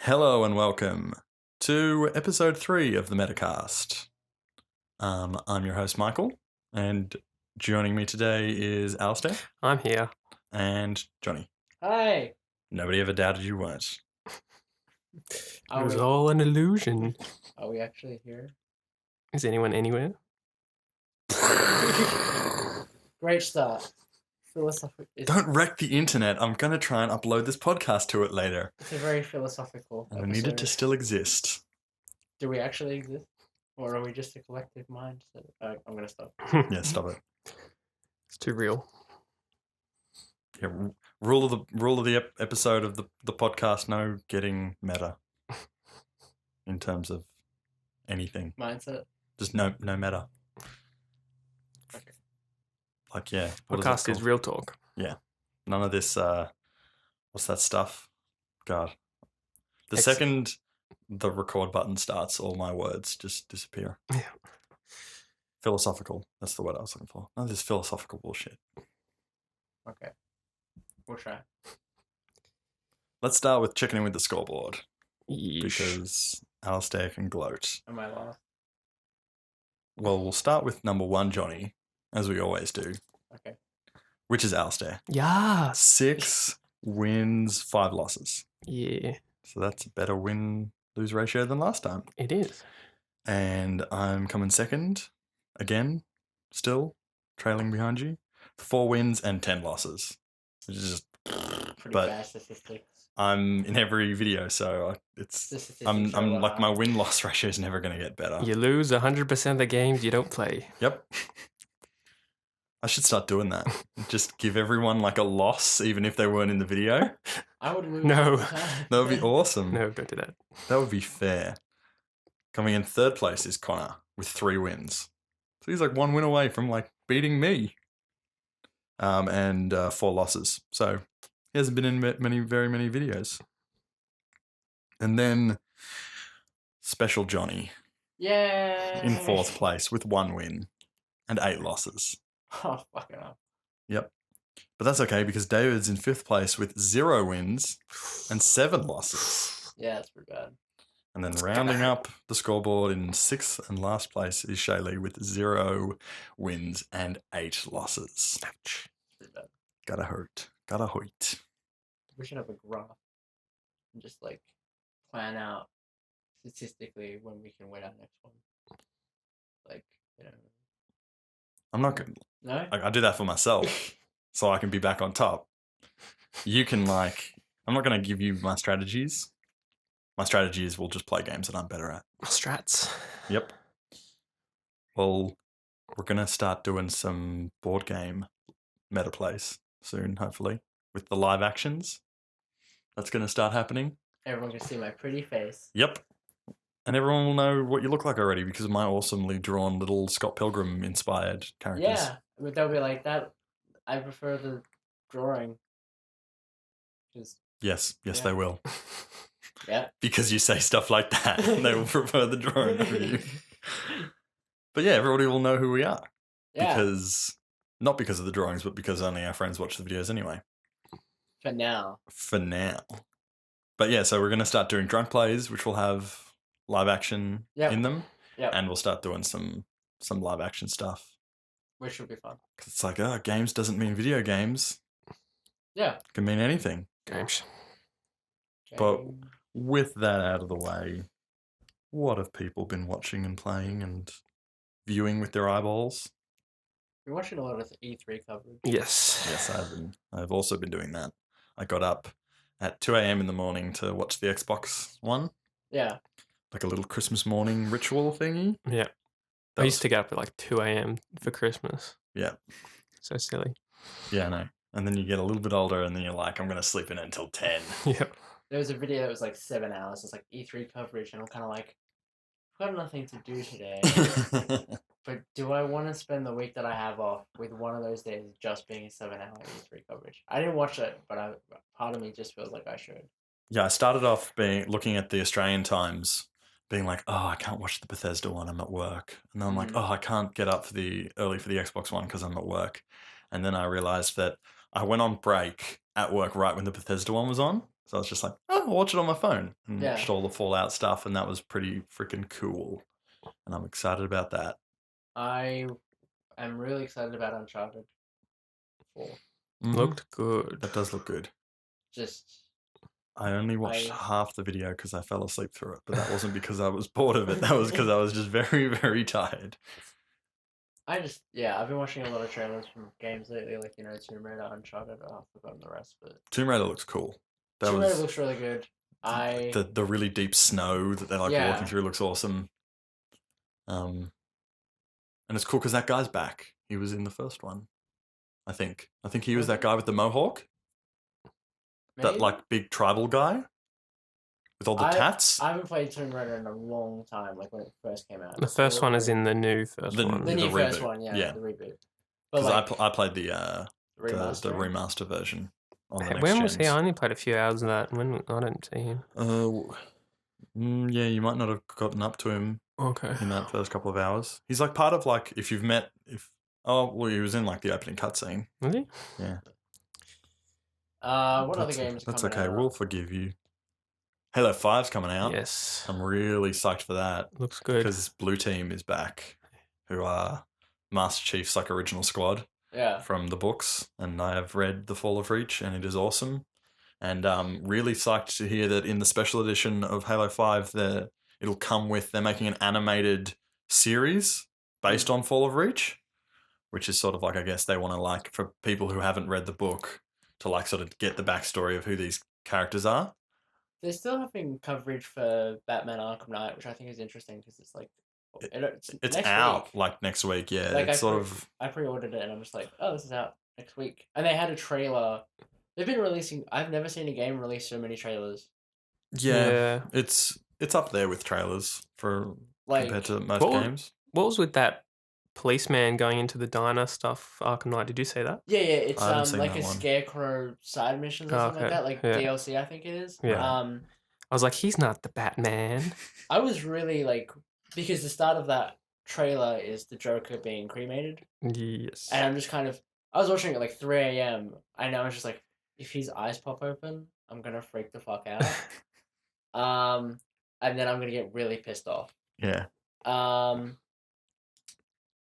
Hello and welcome to episode 3 of the METAcast. I'm your host, Michael, and joining me today is Alistair I'm here. and Johnny. Hi. Nobody ever doubted you weren't. It was all an illusion. Are we actually here? Is anyone anywhere? Great start. Philosophical. Don't wreck the internet. I'm going to try and upload this podcast to it later. It's a very philosophical And I need it to still exist. Do we actually exist? Or are we just a collective mind? So, I'm going to stop. Yeah, stop it. It's too real. Yeah, rule of the episode of the podcast, no getting meta in terms of anything. Mindset? Just no meta. Okay. Like, yeah. Podcast is real talk. Yeah. None of this, what's that stuff? God. The second the record button starts, all my words just disappear. Yeah. Philosophical. That's the word I was looking for. None of this philosophical bullshit. Okay. We'll try. Let's start with checking in with the scoreboard. Yeesh. Because Alistair can gloat. Am I lost? Well, we'll start with number 1, Johnny, as we always do. Okay. Which is Alistair. Yes. 6 wins, 5 losses. Yeah, So that's a better win-lose ratio than last time. it is. And I'm coming second, again, still, trailing behind you. 4 wins and 10 losses. Which is just... Pretty But- bad statistics. I'm in every video, so it's... The statistics I'm show like, that. my win-loss ratio is never going to get better. You lose 100% of the games you don't play. Yep. I should start doing that. Just give everyone, like, a loss, even if they weren't in the video. I would lose. No. all the time. That would be awesome. No, don't do that. That would be fair. Coming in third place is Connor with 3 wins. So he's like 1 win away from like beating me. And 4 losses. So he hasn't been in very many videos. And then Special Johnny Yay! in 4th place with 1 win and 8 losses. Oh, fucking up. Yep. But that's okay because David's in 5th place with 0 wins and 7 losses. Yeah, that's pretty bad. And then rounding up the scoreboard in 6th and last place is Shaylee with 0 wins and 8 losses. Ouch. Pretty bad. Gotta hurt. Gotta hoit. We should have a graph and just like plan out statistically when we can win our next one. Like, you know. I'm not gonna... No? I do that for myself so I can be back on top. You can like... I'm not gonna give you my strategies. My strategy is we'll just play games that I'm better at. Strats. Yep. Well, we're gonna start doing some board game meta plays soon, hopefully, with the live actions. That's gonna start happening. Everyone can see my pretty face. Yep. And everyone will know what you look like already because of my awesomely drawn little Scott Pilgrim inspired characters. Yeah, but they'll be like that. I prefer the drawing. Just Yes, Yeah. they will. yeah. Because you say stuff like that, they will prefer the drawing for you. But yeah, everybody will know who we are. Yeah. Not because of the drawings, but because only our friends watch the videos anyway. For now. For now. But yeah, so we're going to start doing drunk plays, which will have live action Yep. in them. Yep. And we'll start doing some live action stuff. Which will be fun. 'Cause it's like, games doesn't mean video games. Yeah. It can mean anything. Games. But- Game. With that out of the way, what have people been watching and playing and viewing with their eyeballs? You're watching a lot of E3 coverage. Yes. Yes, I've also been doing that. I got up at 2 a.m. in the morning to watch the Xbox One, Yeah. like a little Christmas morning ritual thingy. Yeah. That I was- used to get up at like 2 a.m. for Christmas. Yeah. So silly. Yeah, I know. And then you get a little bit older and then you're like, I'm going to sleep in until 10. Yep. There was a video that was like 7 hours. It's like E3 coverage, and I'm kind of like, I've got nothing to do today. But do I want to spend the week that I have off with one of those days just being a 7-hour E3 coverage? I didn't watch it, but part of me just feels like I should. Yeah, I started off looking at the Australian Times, being like, oh, I can't watch the Bethesda one, I'm at work. And then I'm like, oh, I can't get up early for the Xbox One because I'm at work. And then I realized that I went on break at work right when the Bethesda one was on. So I was just like, oh, I'll watch it on my phone. And Yeah. watched all the Fallout stuff, and that was pretty freaking cool. And I'm excited about that. I am really excited about Uncharted 4. Mhm. Looked good. That does look good. Just I only watched I- half the video because I fell asleep through it, but that wasn't because I was bored of it. That was because I was just very, very tired. I've been watching a lot of trailers from games lately, like Tomb Raider, Uncharted. I've forgotten the rest, but Tomb Raider looks cool. Tomb Raider looks really good. The really deep snow that they're like Yeah. walking through looks awesome. And it's cool because that guy's back. He was in the first one, I think. I think he was that guy with the mohawk, that maybe? like big tribal guy with all the tats. I haven't played Tomb Raider in a long time, like when it first came out. The first one is in the new first The- one. the new first reboot. one, Yeah. the reboot. But Because I played the remaster. remaster version on the next When was he? gens. I only played a few hours of that. When I didn't see him. Yeah, you might not have gotten up to him Okay. in that first couple of hours. He's like part of like he was in like the opening cutscene. Really? Yeah. What other games? That's coming okay. out? We'll forgive you. Halo 5's coming out. Yes. I'm really psyched for that Looks good. because Blue Team is back, who are Master Chief's like original squad Yeah. from the books, and I have read The Fall of Reach, and it is awesome. And really psyched to hear that in the special edition of Halo 5, they're making an animated series based on Fall of Reach, which is sort of like, I guess they want to like, for people who haven't read the book, to like sort of get the backstory of who these characters are. They're still having coverage for Batman Arkham Knight, which I think is interesting because it's like It's next out week. like next week, yeah. Like, It's sort of I pre-ordered it and I'm just like, oh, this is out next week. And they had a trailer. They've been releasing. I've never seen a game release so many trailers. yeah. It's up there with trailers for Like, compared to most What- games. What was with that policeman going into the diner stuff, Arkham Knight? Did you say that? yeah, it's I haven't seen like that a one. scarecrow side missions or Oh, something like okay. that, like Yeah. DLC, I think it is. Yeah. I was like, he's not the Batman. I was really like, because the start of that trailer is the Joker being cremated, Yes. and I'm just kind of, I was watching it like 3 a.m. and I was just like, if his eyes pop open, I'm gonna freak the fuck out. And then I'm gonna get really pissed off. Yeah.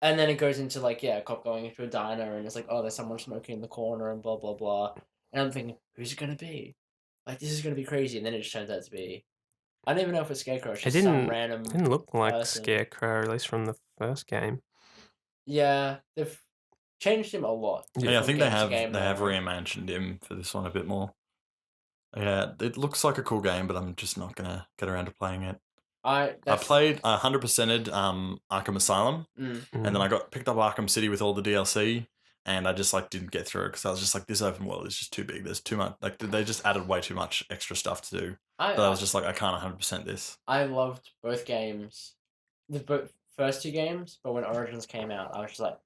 And then it goes into like, a cop going into a diner and it's like, oh, there's someone smoking in the corner and blah blah blah. And I'm thinking, who's it gonna be? Like, this is gonna be crazy. And then it just turns out to be, I don't even know if it's Scarecrow. It's It just some didn't- random. It didn't look like person. Scarecrow, at least from the first game. Yeah, they've changed him a lot. Yeah, I from think they game to have game now. reimagined him for this one a bit more. Yeah, it looks like a cool game, but I'm just not gonna get around to playing it. I played 100%ed Arkham Asylum, and then I picked up Arkham City with all the DLC, and I just like didn't get through it because I was just like, this open world is just too big. There's too much. Like they just added way too much extra stuff to do. But I was just like, I can't 100% this. I loved both games, the first two games, but when Origins came out, I was just like,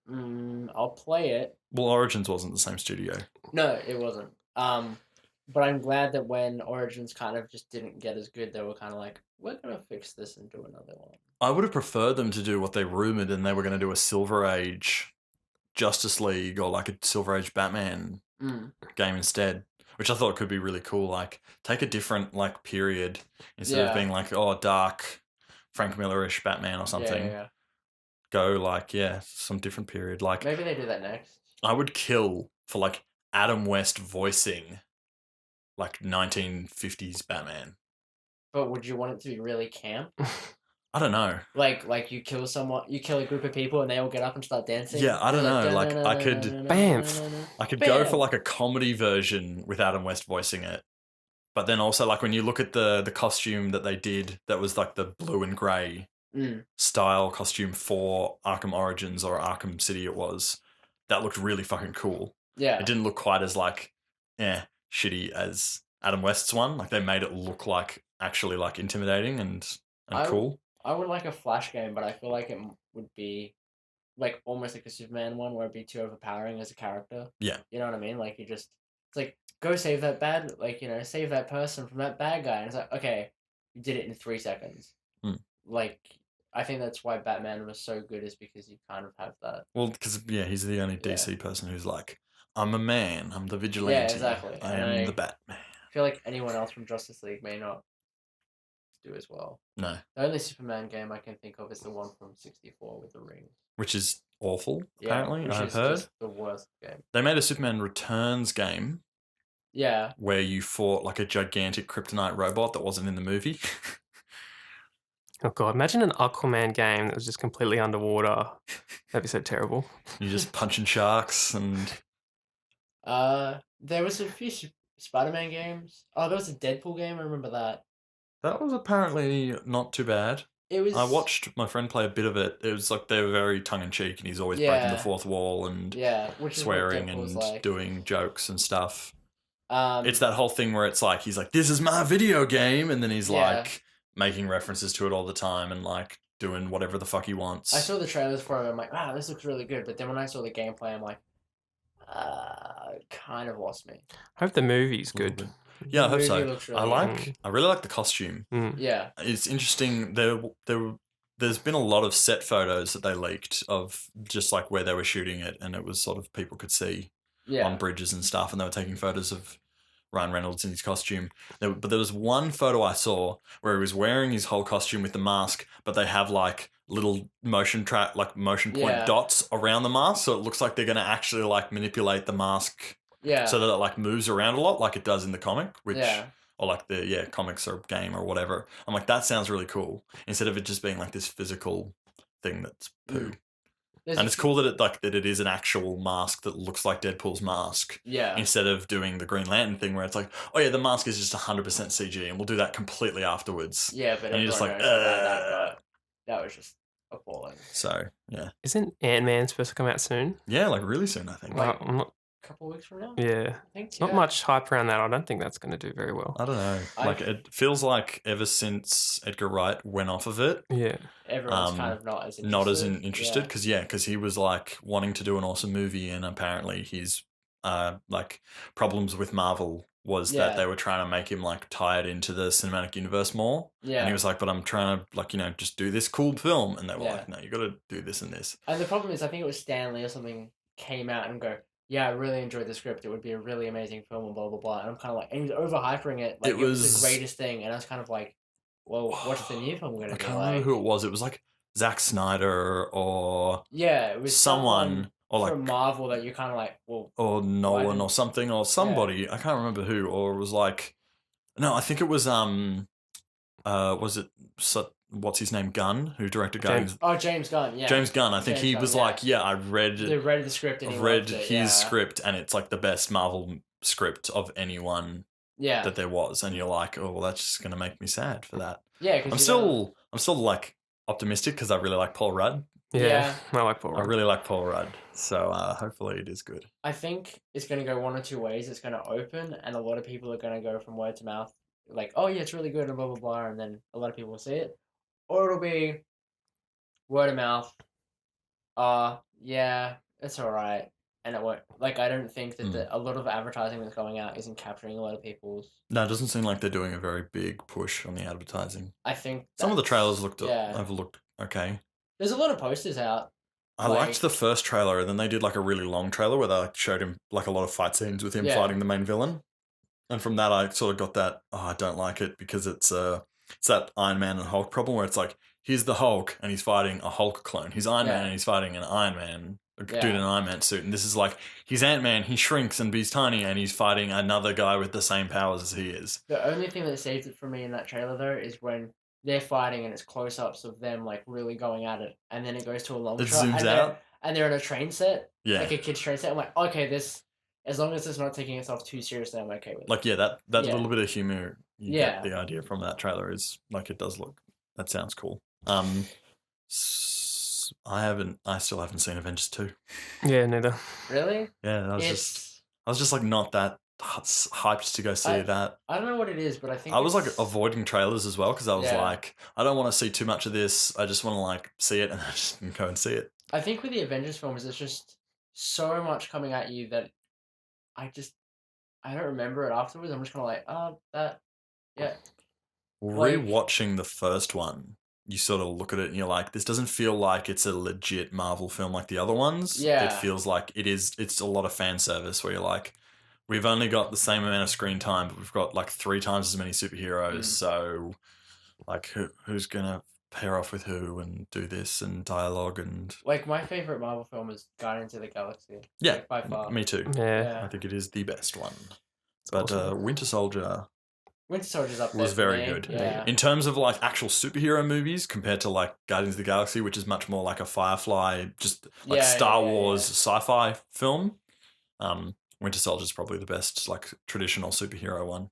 I'll play it. Well, Origins wasn't the same studio. No, it wasn't. But I'm glad that when Origins kind of just didn't get as good, they were kind of like, we're going to fix this and do another one. I would have preferred them to do what they rumored, and they were going to do a Silver Age Justice League or like a Silver Age Batman game instead, which I thought could be really cool. Like, take a different like period instead of being like, oh, dark Frank Miller-ish Batman or something. Yeah. Go like, some different period. Like, maybe they do that next. I would kill for like Adam West voicing like 1950s Batman. But would you want it to be really camp? I don't know. Like you kill someone, you kill a group of people, and they all get up and start dancing. Yeah, I don't know. Like, I could go for like a comedy version with Adam West voicing it. But then also like when you look at the costume that they did, that was like the blue and grey style costume for Arkham Origins or Arkham City, it was, that looked really fucking cool. Yeah, It didn't look quite as like shitty as Adam West's one. Like they made it look like actually like intimidating and cool. I would like a Flash game, but I feel like it would be like almost like a Superman one where it'd be too overpowering as a character. Yeah. You know what I mean? Like it's like, go save that save that person from that bad guy. And it's like, okay, you did it in 3 seconds. Like, I think that's why Batman was so good, is because you kind of have that. Well, because he's the only DC person who's like, I'm a man, I'm the vigilante. Yeah, exactly. I am the Batman. feel like anyone else from Justice League may not do as well. No, The only Superman game I can think of is the one from 64 with the ring. which is awful. Yeah, Apparently, which I've is heard just the worst game. they made a Superman Returns game Yeah, where you fought like a gigantic kryptonite robot that wasn't in the movie. Oh god, imagine an Aquaman game that was just completely underwater. That'd be so terrible. You're just punching sharks and there was a few Spider-Man games. Oh, there was a Deadpool game. I remember that. that was apparently not too bad. It was. I watched my friend play a bit of it. It was like they were very tongue in cheek, and he's always breaking Yeah. the fourth wall and Yeah, which swearing is what Deadpool's and like. doing jokes and stuff. It's It's that whole thing where it's like he's like, "This is my video game," and then he's Yeah. like making references to it all the time and like doing whatever the fuck he wants. I saw the trailers for it. I'm like, wow, this looks really good. But then when I saw the gameplay, I'm like, it kind of lost me. I hope the movie's A little good. bit. Yeah, I hope movie so. looks really I really like the costume. Mm. Yeah, It's interesting. There's been a lot of set photos that they leaked of just like where they were shooting it, and it was sort of people could see yeah, on bridges and stuff, and they were taking photos of Ryan Reynolds in his costume. But there was one photo I saw where he was wearing his whole costume with the mask, but they have like little motion point Yeah. dots around the mask, so it looks like they're going to actually like manipulate the mask yeah. so that it like moves around a lot, like it does in the comic, which Yeah. or like the comics or game or whatever. I'm like, that sounds really cool. Instead of it just being like this physical thing that's poo. There's And a it's few- cool that it is an actual mask that looks like Deadpool's mask Yeah, instead of doing the Green Lantern thing where it's like, oh yeah, the mask is just 100% CG and we'll do that completely afterwards. yeah, but and you're just everyone like, knows that was just appalling. So yeah, Isn't Ant-Man supposed to come out soon? yeah, like really soon I think. Like- I'm not, A couple weeks from now, yeah. I think. Not yeah. much hype around that. I don't think that's going to do very well. I don't know. I- Like it feels like ever since Edgar Wright went off of it, Yeah. Everyone's kind of not as interested because he was like wanting to do an awesome movie, and apparently his like problems with Marvel was that Yeah. they were trying to make him like tied into the cinematic universe more. Yeah, And he was like, but I'm trying to like, just do this cool film. And they were Yeah. like, no, you got to do this and this. And the problem is, I think it was Stanley or something came out and go, yeah, I really enjoyed the script. It would be a really amazing film and blah, blah, blah. And I'm kind of like, and he was overhyping it. Like, It it was was- the greatest thing. And I was kind of like, well, what's the new film going I to be can't like? remember who it was. It was like Zack Snyder or Yeah, it was someone or like from Marvel that you're kind of like, well, or Nolan didn't- or something or somebody. I can't remember who. Or it was like, no, I think it was was it what's his name, Gunn, who directed Guardians? James Gunn, yeah. James Gunn. I think James he Gunn, was yeah. like, yeah, I read They read the script and he I've read loved it, his yeah. script, and it's like the best Marvel script of anyone Yeah, that there was. And you're like, oh well, that's just gonna make me sad for that. yeah. I'm still like optimistic because I really like Paul Rudd. Yeah. Yeah. I like Paul I Rudd. really like Paul Rudd, so hopefully it is good. I think it's going to go one or two ways. It's going to open, and a lot of people are going to go from word to mouth, like, oh, yeah, it's really good, and blah, blah, blah, and then a lot of people will see it. Or it'll be word of mouth, yeah, it's all right, and it won't. Like, I don't think that a lot of advertising that's going out isn't capturing a lot of people's. No, it doesn't seem like they're doing a very big push on the advertising. I think Some of the that's- trailers looked yeah. okay. There's a lot of posters out. I Like- liked the first trailer, and then they did like a really long trailer where they like, showed him like a lot of fight scenes with him Yeah. fighting the main villain. And from that, I sort of got that, I don't like it because it's that Iron Man and Hulk problem where it's like, here's the Hulk and he's fighting a Hulk clone. He's Iron Man Yeah. and he's fighting an Iron Man, a Yeah. dude in an Iron Man suit. And this is like, he's Ant-Man, he shrinks and he's tiny and he's fighting another guy with the same powers as he is. The only thing that saved it for me in that trailer, though, is when they're fighting and it's close-ups of them, like, really going at it, and then it goes to a long It shot. zooms and out. and they're in a train set, Yeah. like a kid's train set. I'm like, okay, this, as long as it's not taking itself too seriously, I'm okay with it. Like, yeah, that Yeah. little bit of humor you Yeah. get the idea from that trailer is like, it does look, that sounds cool. I still haven't seen Avengers 2. Yeah, neither. Really? Yeah, I was just like not that hyped to go see that. I don't know what it is, but I think I was like it's- avoiding trailers as well because I was Yeah. like, I don't want to see too much of this. I just want to like see it and I just go and see it. I think with the Avengers films, it's just so much coming at you that I don't remember it afterwards. I'm just kind of like, that, yeah. Like- Rewatching the first one, you sort of look at it and you're like, this doesn't feel like it's a legit Marvel film like the other ones. Yeah. It feels like it's a lot of fan service where you're like, we've only got the same amount of screen time, but we've got like 3 times as many superheroes. So, like, who's gonna pair off with who and do this and dialogue and Like, my favorite Marvel film is Guardians of the Galaxy. yeah, Like, by far. me too. Yeah. I think it is the best one. It's But awesome. Winter Soldier Winter Soldier's up there. was for very me. good. Yeah. In terms of like actual superhero movies compared to like Guardians of the Galaxy, which is much more like a Firefly, just like Star Wars sci-fi film. Winter Soldier is probably the best like traditional superhero one.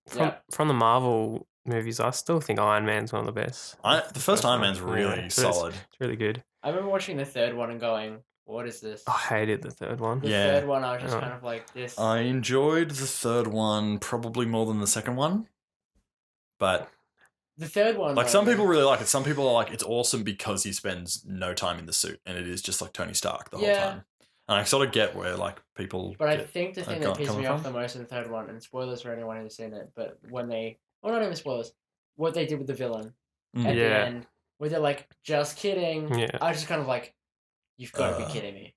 From the Marvel movies, I still think Iron Man's one of the best. The first Iron Man's really Yeah, solid. It's really good. I remember watching the third one and going, what is this? I hated the third one. The Yeah. third one, I was just kind of like, this. I enjoyed the third one probably more than the second one, but The third one, like though, some people really like it. Some people are like, it's awesome because he spends no time in the suit and it is just like Tony Stark the whole time. And I sort of get where like people. But I think the thing that pissed me off from. the most in the third one, and spoilers for anyone who's seen it, but when they, well, not even spoilers, what they did with the villain at the Yeah. end, where they're like, just kidding. Yeah. I was just kind of like, you've got to be kidding me.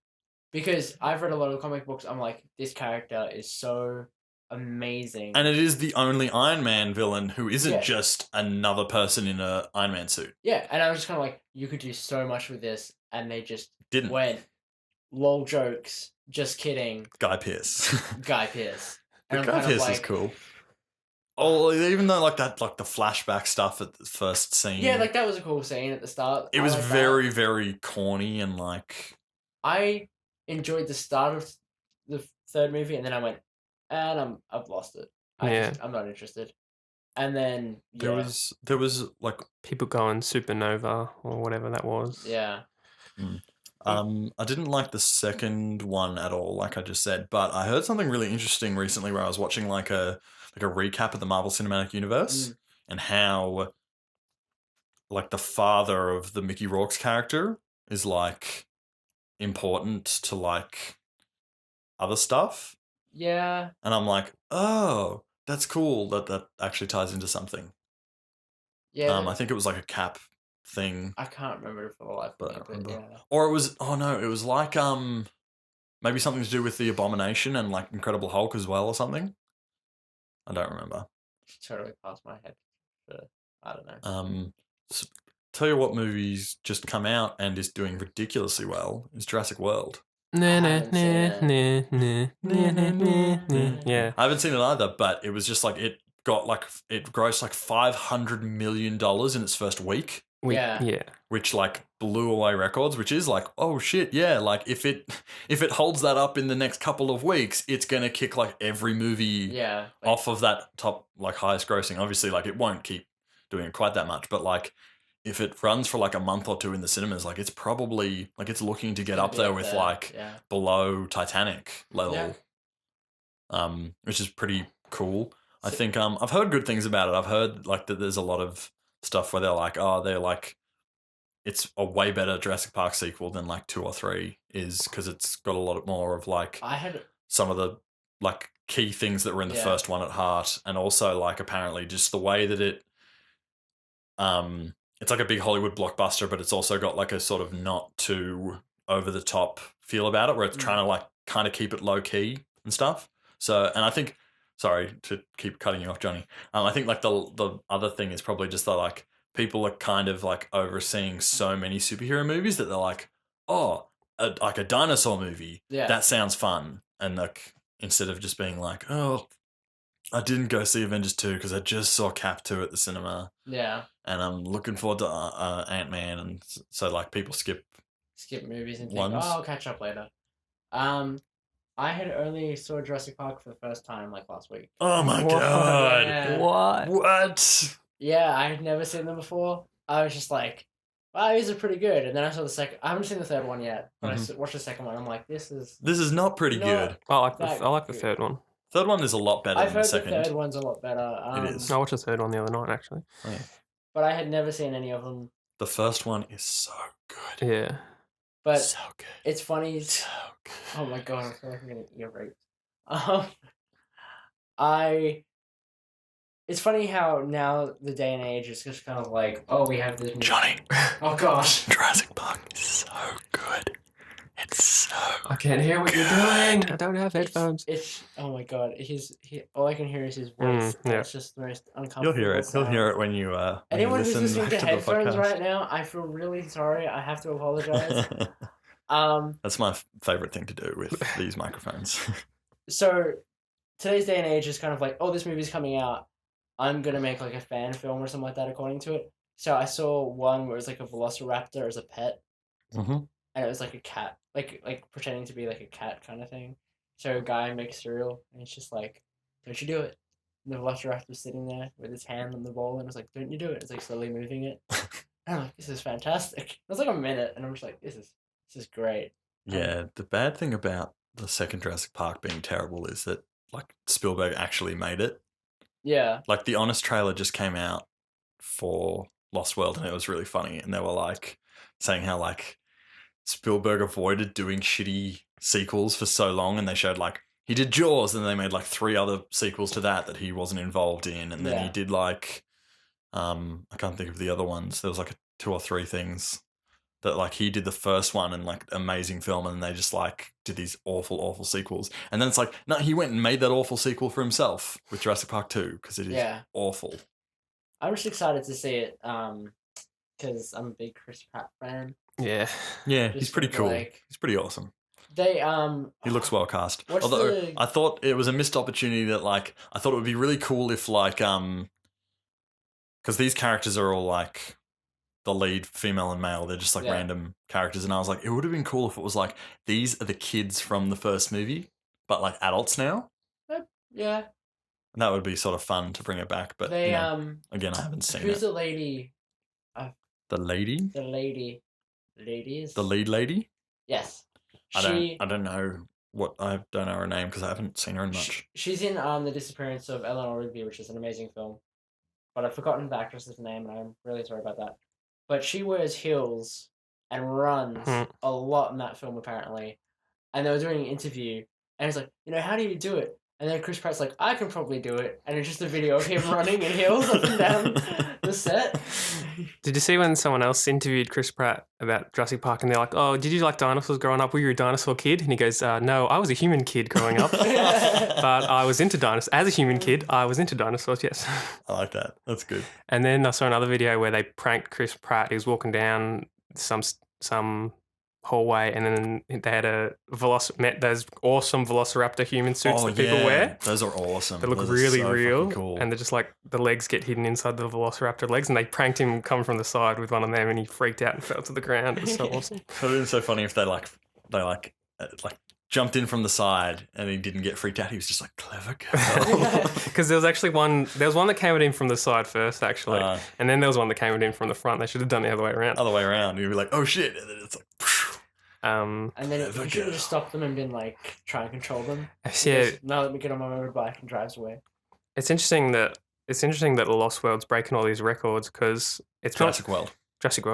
Because I've read a lot of comic books, I'm like, this character is so amazing. And it is the only Iron Man villain who isn't Yeah. just another person in a Iron Man suit. Yeah, and I was just kind of like, you could do so much with this, and they just Didn't. went, lol jokes, just kidding, Guy Pearce. Guy Pearce. And I'm Guy kind of Pearce like, is cool. Oh, even though like that, like the flashback stuff at the first scene. yeah, like that was a cool scene at the start. it I was like that. very, very corny and like. I enjoyed the start of the third movie, and then I went, and I've lost it. I'm not interested. And then There was like People going supernova or whatever that was. yeah. I didn't like the second one at all, like I just said, but I heard something really interesting recently where I was watching like a recap of the Marvel Cinematic Universe and how like the father of the Mickey Rourke's character is like important to like other stuff. Yeah. And I'm like, oh, that's cool that actually ties into something. Yeah. I think it was like a Cap thing. I can't remember it for the life of me, but yeah. Or it was it was like maybe something to do with the Abomination and like Incredible Hulk as well or something. I don't remember. It's totally past my head. But I don't know. Tell you what movie's just come out and is doing ridiculously well is Jurassic World. Yeah. I haven't seen it either, but it was just like it grossed like $500 million in its first week. Yeah. Which like blew away records, which is like, oh shit, yeah, like if it holds that up in the next couple of weeks, it's gonna kick like every movie off of that top like highest grossing. Obviously, like it won't keep doing it quite that much, but like if it runs for like a month or two in the cinemas, like it's probably like it's looking to get up there with like below Titanic level. Which is pretty cool. I think I've heard good things about it. I've heard like that there's a lot of stuff where they're like it's a way better Jurassic Park sequel than like 2 or 3 is because it's got a lot more of like some of the like key things that were in the first one at heart, and also like apparently just the way that it it's like a big Hollywood blockbuster, but it's also got like a sort of not too over the top feel about it where it's trying to like kind of keep it low key and stuff. So, and I think, sorry to keep cutting you off, Johnny. I think like the other thing is probably just that like people are kind of like overseeing so many superhero movies that they're like, oh, like a dinosaur movie. Yeah. That sounds fun. And like, instead of just being like, oh, I didn't go see Avengers 2 because I just saw Cap 2 at the cinema. Yeah. And I'm looking forward to Ant-Man. And so like people skip movies and think, oh, I'll catch up later. I had only saw Jurassic Park for the first time like last week. Oh my god! Yeah. What? Yeah, I had never seen them before. I was just like, wow, these are pretty good. And then I saw the second. I haven't seen the third one yet, but I watched the second one. I'm like, this is not pretty good. I like the third one. Third one is a lot better than the second. I've heard the third one's a lot better. It is. I watched the third one the other night actually. Oh, yeah. But I had never seen any of them. The first one is so good. Yeah. But so good. It's funny. So good. Oh my god, I feel like I'm getting ear raped. It's funny how now the day and age is just kind of like, oh, we have this. Johnny. Oh gosh. Jurassic Park is so good. It's so. I can't hear what you're doing. I don't have headphones. It's oh my god. All I can hear is his voice. yeah. It's just the most You'll uncomfortable. hear it. You'll sound. hear it when you. When Anyone you who's listen listening to back the headphones podcast. right now, I feel really sorry. I have to apologize. That's my favorite thing to do with these microphones. So today's day and age is kind of like, oh, this movie's coming out. I'm gonna make like a fan film or something like that according to it. So I saw one where it was like a velociraptor as a pet, Mm-hmm. and it was like a cat, like pretending to be like a cat kind of thing. So a guy makes cereal, and it's just like, don't you do it? And the velociraptor's sitting there with his hand on the bowl, and it's like, don't you do it? It's like slowly moving it. And I'm like, this is fantastic. It was like a minute, and I'm just like, this is great. Yeah, the bad thing about the second Jurassic Park being terrible is that like Spielberg actually made it. Yeah. Like the Honest trailer just came out for Lost World, and it was really funny. And they were like saying how like Spielberg avoided doing shitty sequels for so long, and they showed like he did Jaws, and they made like 3 other sequels to that he wasn't involved in, and then he did like I can't think of the other ones. There was like 2 or 3 things that like he did the first one and like amazing film, and they just like did these awful sequels, and then it's like no, he went and made that awful sequel for himself with Jurassic Park 2 because it is awful. I'm just excited to see it because I'm a big Chris Pratt fan. Yeah, he's pretty cool. He's pretty awesome. They he looks well cast. Although I thought it was a missed opportunity that like I thought it would be really cool if like because these characters are all like the lead female and male, they're just like random characters, and I was like it would have been cool if it was like these are the kids from the first movie but like adults now. Yeah, and that would be sort of fun to bring it back, but they again I haven't seen who's it. the lady? The lady? Ladies? The lead lady? Yes. I don't know I don't know her name because I haven't seen her in much. She's in The Disappearance of Eleanor Rigby, which is an amazing film. But I've forgotten the actress's name, and I'm really sorry about that. But she wears heels and runs a lot in that film, apparently. And they were doing an interview, and it's like, how do you do it? And then Chris Pratt's like, I can probably do it. And it's just a video of him running in heels up and down the set. Did you see when someone else interviewed Chris Pratt about Jurassic Park, and they're like, oh, did you like dinosaurs growing up? Were you a dinosaur kid? And he goes, no, I was a human kid growing up. But I was into dinosaurs. As a human kid, I was into dinosaurs, yes. I like that. That's good. And then I saw another video where they pranked Chris Pratt. He was walking down some hallway, and then they had those awesome Velociraptor human suits that people wear. Those are awesome. They look those really so real, cool. and they're just like the legs get hidden inside the Velociraptor legs, and they pranked him come from the side with one of them, and he freaked out and fell to the ground. It was so awesome. It would have been so funny if they jumped in from the side and he didn't get freaked out. He was just like, clever girl. Because there was one that came at him from the side first, actually, and then there was one that came at him from the front. They should have done the other way around. You'd be like, oh shit, and then it's like. And then you should have just stopped them and been like, try and control them. Yeah. Now let me get on my motorbike, and drives away. It's interesting that Lost World's breaking all these records because it's Jurassic World,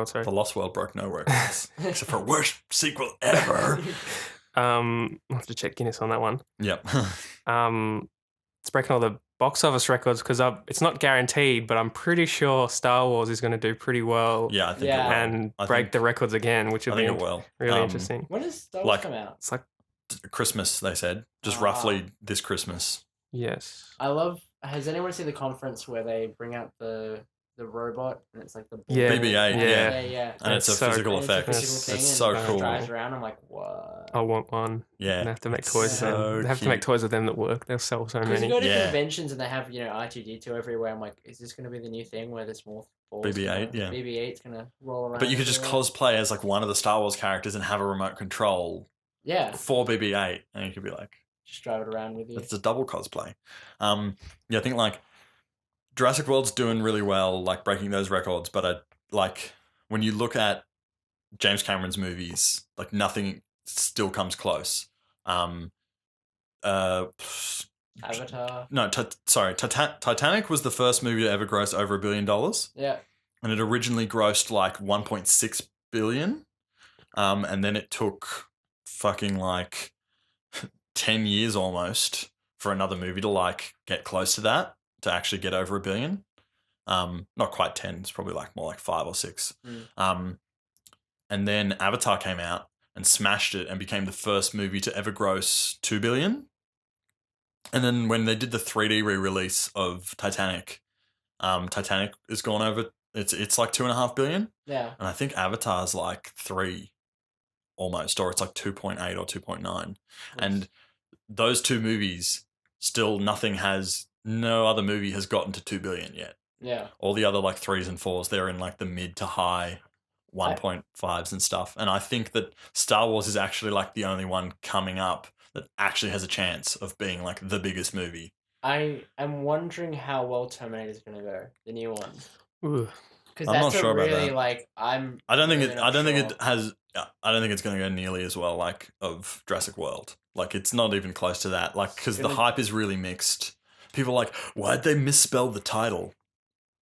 sorry. The Lost World broke no records except for worst sequel ever. I'll have to check Guinness on that one. Yep. It's breaking all the box office records because it's not guaranteed, but I'm pretty sure Star Wars is going to do pretty well. Yeah, I think it will. And break the records again, which would be really interesting. When does Star Wars come out? It's like Christmas, they said. Just roughly this Christmas. Yes. Has anyone seen the conference where they bring out the robot and it's like the BB-8, yeah. And it's a physical effect. It's so cool. Drives around. I'm like, what? I want one. Yeah. They have to make toys with them. They have to make toys with them that work. They'll sell so many. You go to conventions and they have R2D2 everywhere. I'm like, is this going to be the new thing where this more BB-8? Yeah. BB-8's going to roll around. But you could just cosplay as like one of the Star Wars characters and have a remote control. Yeah. For BB-8, and you could be like, just drive it around with you. It's a double cosplay. I think like Jurassic World's doing really well, like breaking those records. But when you look at James Cameron's movies, like nothing still comes close. Avatar. No, Titanic was the first movie to ever gross over $1 billion. Yeah. And it originally grossed like 1.6 billion. And then it took fucking like 10 years almost for another movie to like get close to that, to actually get over $1 billion. Not quite 10, it's probably like more like 5 or 6. And then Avatar came out, and smashed it and became the first movie to ever gross $2 billion. And then when they did the 3D re-release of Titanic, Titanic has gone over. It's like $2.5 billion. Yeah. And I think Avatar's like 3 almost, or it's like 2.8 or 2.9. And those two movies, still no other movie has gotten to 2 billion yet. Yeah. All the other like 3s and 4s, they're in like the mid to high 1.5s and stuff. And I think that Star Wars is actually like the only one coming up that actually has a chance of being like the biggest movie. I am wondering how well Terminator is going to go, the new one. Ooh. Because I'm that's not sure about really that. like I don't think it's going to go nearly as well like of Jurassic World. Like it's not even close to that. Like because the hype is really mixed. People are like, why'd they misspell the title?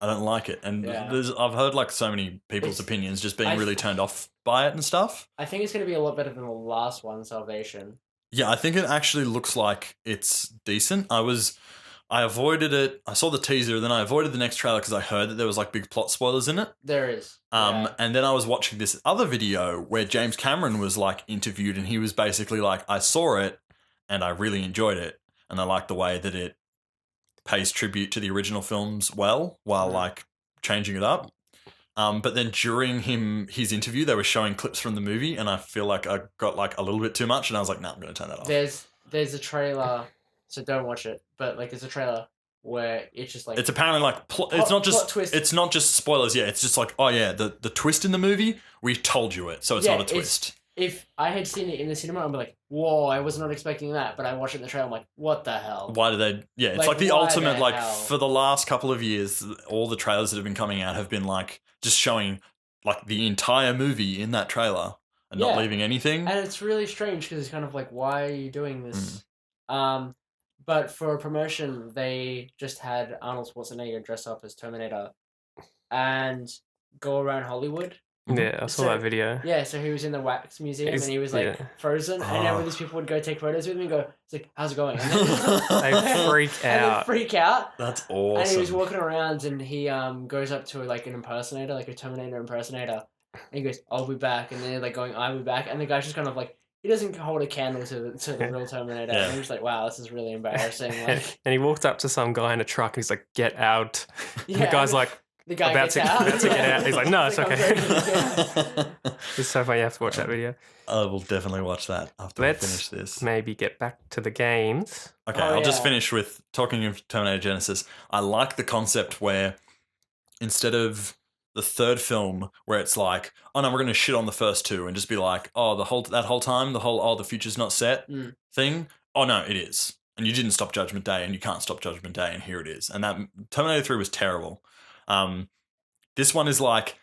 I don't like it. And I've heard like so many people's opinions just being really turned off by it and stuff. I think it's going to be a lot better than the last one, Salvation. Yeah, I think it actually looks like it's decent. I avoided it. I saw the teaser, then I avoided the next trailer because I heard that there was like big plot spoilers in it. There is. And then I was watching this other video where James Cameron was like interviewed, and he was basically like, I saw it and I really enjoyed it, and I like the way that it pays tribute to the original films well while like changing it up. But then during his interview, they were showing clips from the movie, and I feel like I got like a little bit too much, and I was like, no, I'm going to turn that off. There's a trailer, so don't watch it. But like, there's a trailer where it's just like it's apparently like it's not just twist. It's not just spoilers. Yeah, it's just like, oh yeah, the twist in the movie, we told you it, so it's not a twist. If I had seen it in the cinema, I'd be like, whoa, I was not expecting that. But I watched it in the trailer, I'm like, what the hell? Why do they... Yeah, it's like the ultimate, like, for the last couple of years, all the trailers that have been coming out have been, like, just showing, like, the entire movie in that trailer and not leaving anything. And it's really strange because it's kind of like, why are you doing this? But for promotion, they just had Arnold Schwarzenegger dress up as Terminator and go around Hollywood. Yeah, I saw that video. Yeah, so he was in the wax museum and he was like frozen, and then these people would go take photos with him and go, it's like, how's it going? And they freak out. And they freak out. That's awesome. And he was walking around and he goes up to like an impersonator, like a Terminator impersonator, and he goes, I'll be back, and then they're like going, I'll be back, and the guy's just kind of like, he doesn't hold a candle to the real Terminator. And I'm just like, wow, this is really embarrassing. Like, and he walked up to some guy in a truck and he's like, get out. And yeah, the guy's like, the guy about to get out. He's like, no, it's okay. It's so funny. You have to watch that video. I will definitely watch that after we finish this. Maybe get back to the games. Okay, I'll just finish with talking of Terminator Genesis. I like the concept where instead of the third film where it's like, oh no, we're going to shit on the first two and just be like, oh, that whole time, the future's not set thing. Oh no, it is. And you didn't stop Judgment Day, and you can't stop Judgment Day, and here it is. And that Terminator 3 was terrible. This one is like,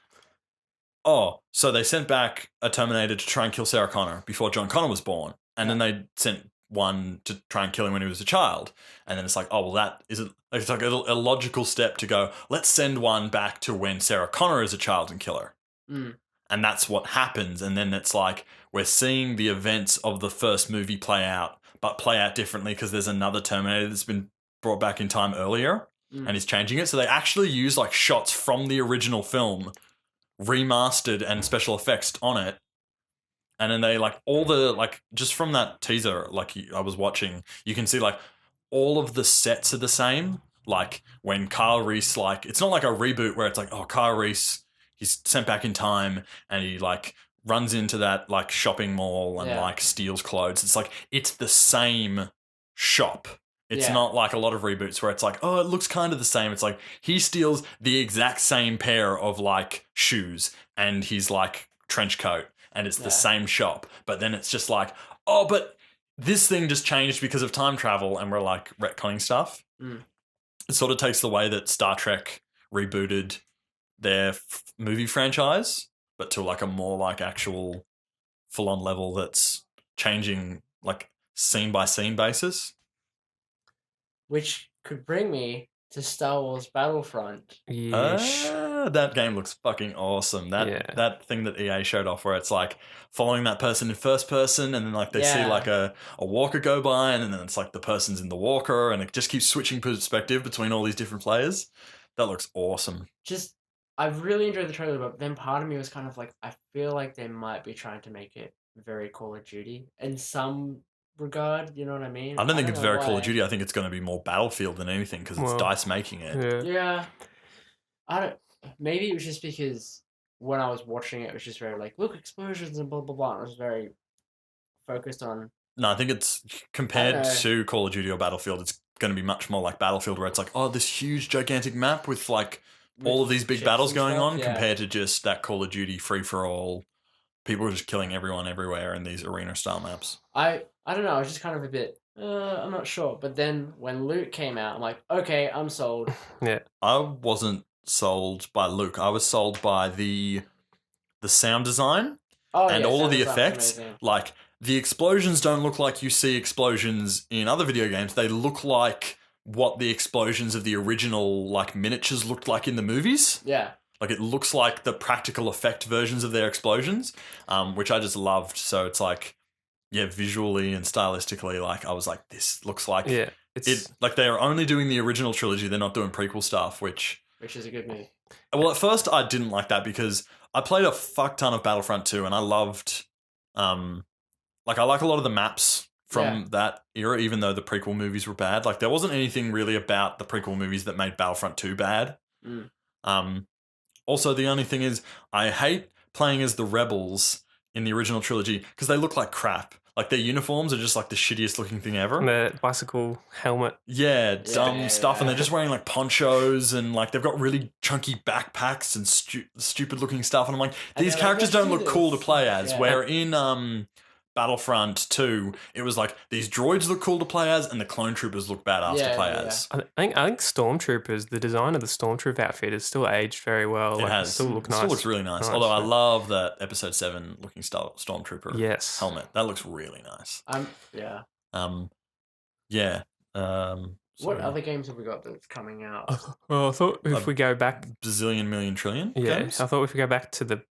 oh, so they sent back a Terminator to try and kill Sarah Connor before John Connor was born, and then they sent one to try and kill him when he was a child, and then it's like, oh well, it's like a logical step to go, let's send one back to when Sarah Connor is a child and kill her, and that's what happens, and then it's like we're seeing the events of the first movie play out, but play out differently because there's another Terminator that's been brought back in time earlier. And he's changing it. So they actually use like shots from the original film, remastered and special effects on it. And then they like all the, like, just from that teaser, like I was watching, you can see like all of the sets are the same. Like when Kyle Reese, like, it's not like a reboot where it's like, oh, Kyle Reese, he's sent back in time and he like runs into that like shopping mall and like steals clothes. It's like, it's the same shop. It's not like a lot of reboots where it's like, oh, it looks kind of the same. It's like he steals the exact same pair of like shoes and his like trench coat, and it's the same shop. But then it's just like, oh, but this thing just changed because of time travel, and we're like retconning stuff. It sort of takes the way that Star Trek rebooted their movie franchise, but to like a more like actual full-on level that's changing like scene by scene basis. Which could bring me to Star Wars Battlefront. That game looks fucking awesome. That thing that EA showed off where it's like following that person in first person, and then like they see like a walker go by, and then it's like the person's in the walker, and it just keeps switching perspective between all these different players. That looks awesome. I really enjoyed the trailer, but then part of me was kind of like, I feel like they might be trying to make it very Call of Duty in some regard. You know what I mean? I don't think it's know very Call why. of Duty. I think it's going to be more Battlefield than anything because it's Well, DICE making it. Yeah. Yeah, I don't. Maybe it was just because when I was watching it, it was just very like, look, explosions and blah blah blah. And I was very focused on. No, I think it's compared to Call of Duty or Battlefield, it's going to be much more like Battlefield, where it's like, oh, this huge, gigantic map with like all of these big ships battles and going stuff, on, yeah. compared to just that Call of Duty free for all. People are just killing everyone everywhere in these arena style maps. I don't know. I was just kind of a bit. I'm not sure. But then when Luke came out, I'm like, okay, I'm sold. Yeah. I wasn't sold by Luke. I was sold by the sound design and all of the effects. amazing. Like, the explosions don't look like you see explosions in other video games. They look like what the explosions of the original like miniatures looked like in the movies. Yeah. Like, it looks like the practical effect versions of their explosions, which I just loved. So it's like, yeah, visually and stylistically, like, I was like, this looks like it. Like, they are only doing the original trilogy. They're not doing prequel stuff, which is a good move. Well, at first I didn't like that because I played a fuck ton of Battlefront 2 and I loved, like, I like a lot of the maps from that era, even though the prequel movies were bad. Like, there wasn't anything really about the prequel movies that made Battlefront 2 bad. Also, the only thing is, I hate playing as the rebels in the original trilogy because they look like crap. Like, their uniforms are just like the shittiest looking thing ever. And the bicycle helmet. Yeah, dumb stuff. And they're just wearing like ponchos and like they've got really chunky backpacks and stupid looking stuff. And I'm like, these characters don't look cool to play as. Yeah. Where in Battlefront 2, it was like these droids look cool to play as and the clone troopers look badass to play as. I think Stormtroopers, the design of the Stormtrooper outfit has still aged very well. It has. Still look nice. Still looks really nice. Although I love that Episode 7 looking Stormtrooper helmet. That looks really nice. What other games have we got that's coming out? Well, I thought if we go back... Bazillion million trillion games? I thought if we go back to the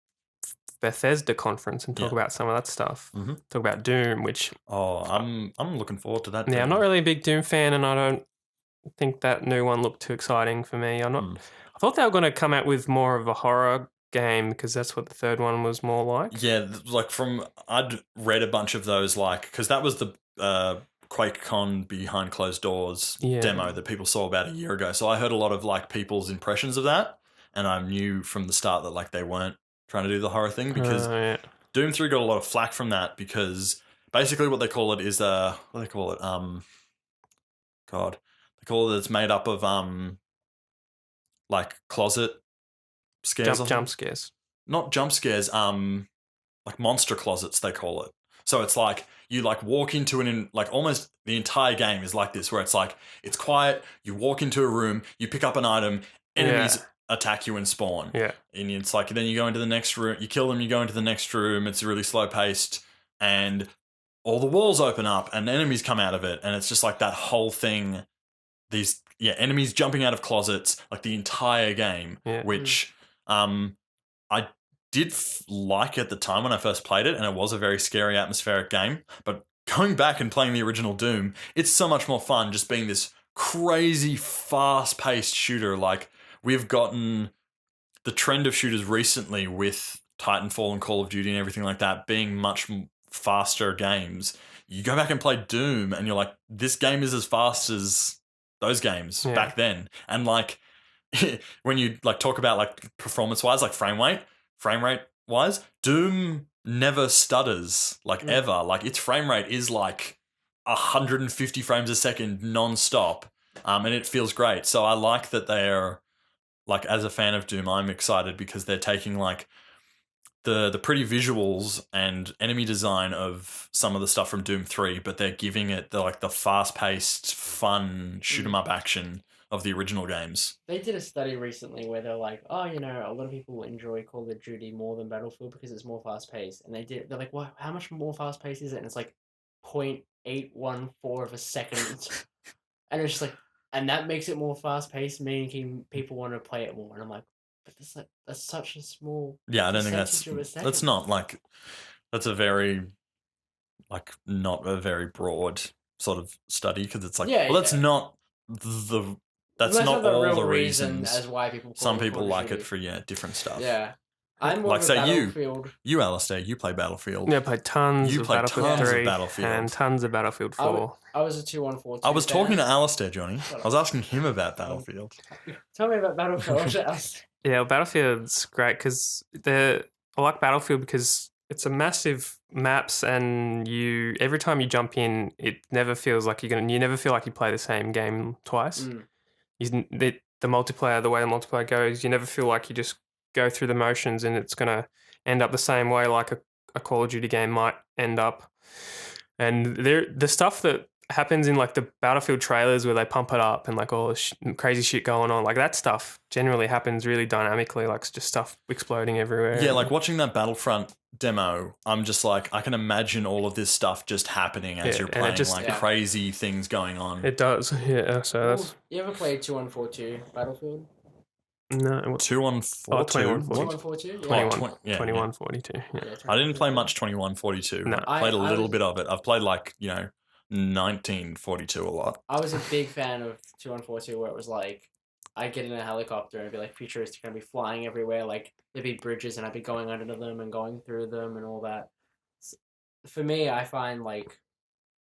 Bethesda conference and talk about some of that stuff. Mm-hmm. Talk about Doom, which... Oh, I'm looking forward to that. Yeah, I'm not really a big Doom fan, and I don't think that new one looked too exciting for me. I thought they were going to come out with more of a horror game because that's what the third one was more like. Yeah, like I'd read a bunch of those, like, because that was the QuakeCon behind closed doors demo that people saw about a year ago. So I heard a lot of like people's impressions of that, and I knew from the start that like they weren't trying to do the horror thing because Doom 3 got a lot of flack from that because basically what they call it is they call it it's made up of like closet scares, jump scares, not jump scares, like monster closets they call it. So it's like you like walk into like almost the entire game is like this, where it's like it's quiet, you walk into a room, you pick up an item, enemies attack you and spawn. Yeah. And it's like then you go into the next room, you kill them, you go into the next room, it's really slow paced, and all the walls open up and enemies come out of it, and it's just like that whole thing. These enemies jumping out of closets, like the entire game, which I did like at the time when I first played it, and it was a very scary atmospheric game. But going back and playing the original Doom, it's so much more fun just being this crazy fast-paced shooter. Like, we've gotten the trend of shooters recently with Titanfall and Call of Duty and everything like that being much faster games. You go back and play Doom and you're like, this game is as fast as those games back then. And like when you like talk about like performance-wise, like frame rate-wise, Doom never stutters like ever. Like its frame rate is like 150 frames a second non-stop. And it feels great. So I like that they're like, as a fan of Doom, I'm excited because they're taking like the pretty visuals and enemy design of some of the stuff from Doom 3, but they're giving it the fast-paced, fun shoot-'em-up action of the original games. They did a study recently where they're like, oh, a lot of people enjoy Call of Duty more than Battlefield because it's more fast-paced. And they're like, what? How much more fast-paced is it? And it's like 0.814 of a second. And it's just like, and that makes it more fast-paced, meaning people want to play it more. And I'm like, but that's such a small. Yeah, I don't think that's not like, that's a very, like, not a very broad sort of study because it's like, that's not all the the reasons. as why people. Some people like it for different stuff. Yeah, I'm more Like, of a say Battlefield. you, Alistair, you play Battlefield. Yeah, I played tons You of played Battlefield tons of 3 Battlefield. and tons of Battlefield 4. I was a 2-1-4-2 I was talking to fan. Alistair, Johnny. I was asking him about Battlefield. Tell me about Battlefield. Alistair. Yeah, well, Battlefield's great because I like Battlefield because it's a massive maps, and every time you jump in, it never feels like you never feel like you play the same game twice. The multiplayer, the way the multiplayer goes, you never feel like you just go through the motions and it's gonna end up the same way like a Call of Duty game might end up. And the stuff that happens in like the Battlefield trailers where they pump it up and like all this crazy shit going on, like that stuff generally happens really dynamically, like just stuff exploding everywhere. Yeah, like watching that Battlefront demo, I'm just like, I can imagine all of this stuff just happening as you're playing, crazy things going on. It does, yeah. So that's... You ever played 2-1-4-2 Battlefield? No. 2-1-4-2? 21-42? 21-42. Yeah. I didn't play much 21-42. No. I played a little bit of it. I've played 1942 a lot. I was a big fan of 2-1-4-2 where it was like, I'd get in a helicopter and it'd be like futuristic and I'd be flying everywhere. Like there'd be bridges and I'd be going under them and going through them and all that. So, for me, I find like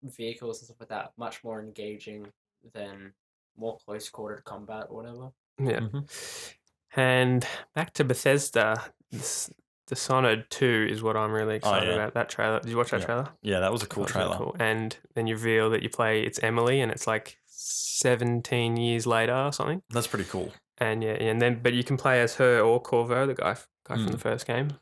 vehicles and stuff like that much more engaging than more close quarter combat or whatever. Yeah. And back to Bethesda, Dishonored 2 is what I'm really excited about. That trailer. Did you watch that trailer? Yeah, that was a cool trailer. Really cool. And then you reveal that it's Emily and it's like 17 years later or something. That's pretty cool. And but you can play as her or Corvo, the guy from the first game.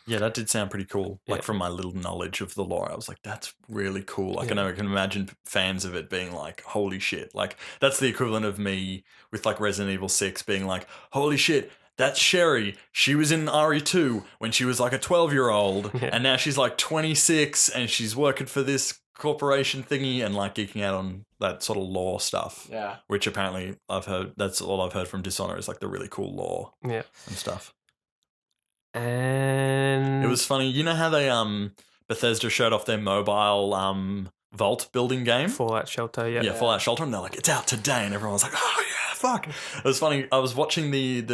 Yeah, that did sound pretty cool. Like from my little knowledge of the lore, I was like, that's really cool. I can imagine fans of it being like, holy shit. Like that's the equivalent of me with like Resident Evil 6 being like, holy shit, that's Sherry. She was in RE2 when she was like a 12-year-old and now she's like 26 and she's working for this corporation thingy and like geeking out on that sort of lore stuff. Yeah. Which apparently that's all I've heard from Dishonored is like the really cool lore and stuff. And it was funny. You know how they Bethesda showed off their mobile vault building game? Fallout Shelter, yeah. Fallout Shelter, and they're like, it's out today, and everyone was like, oh yeah, fuck. It was funny. I was watching the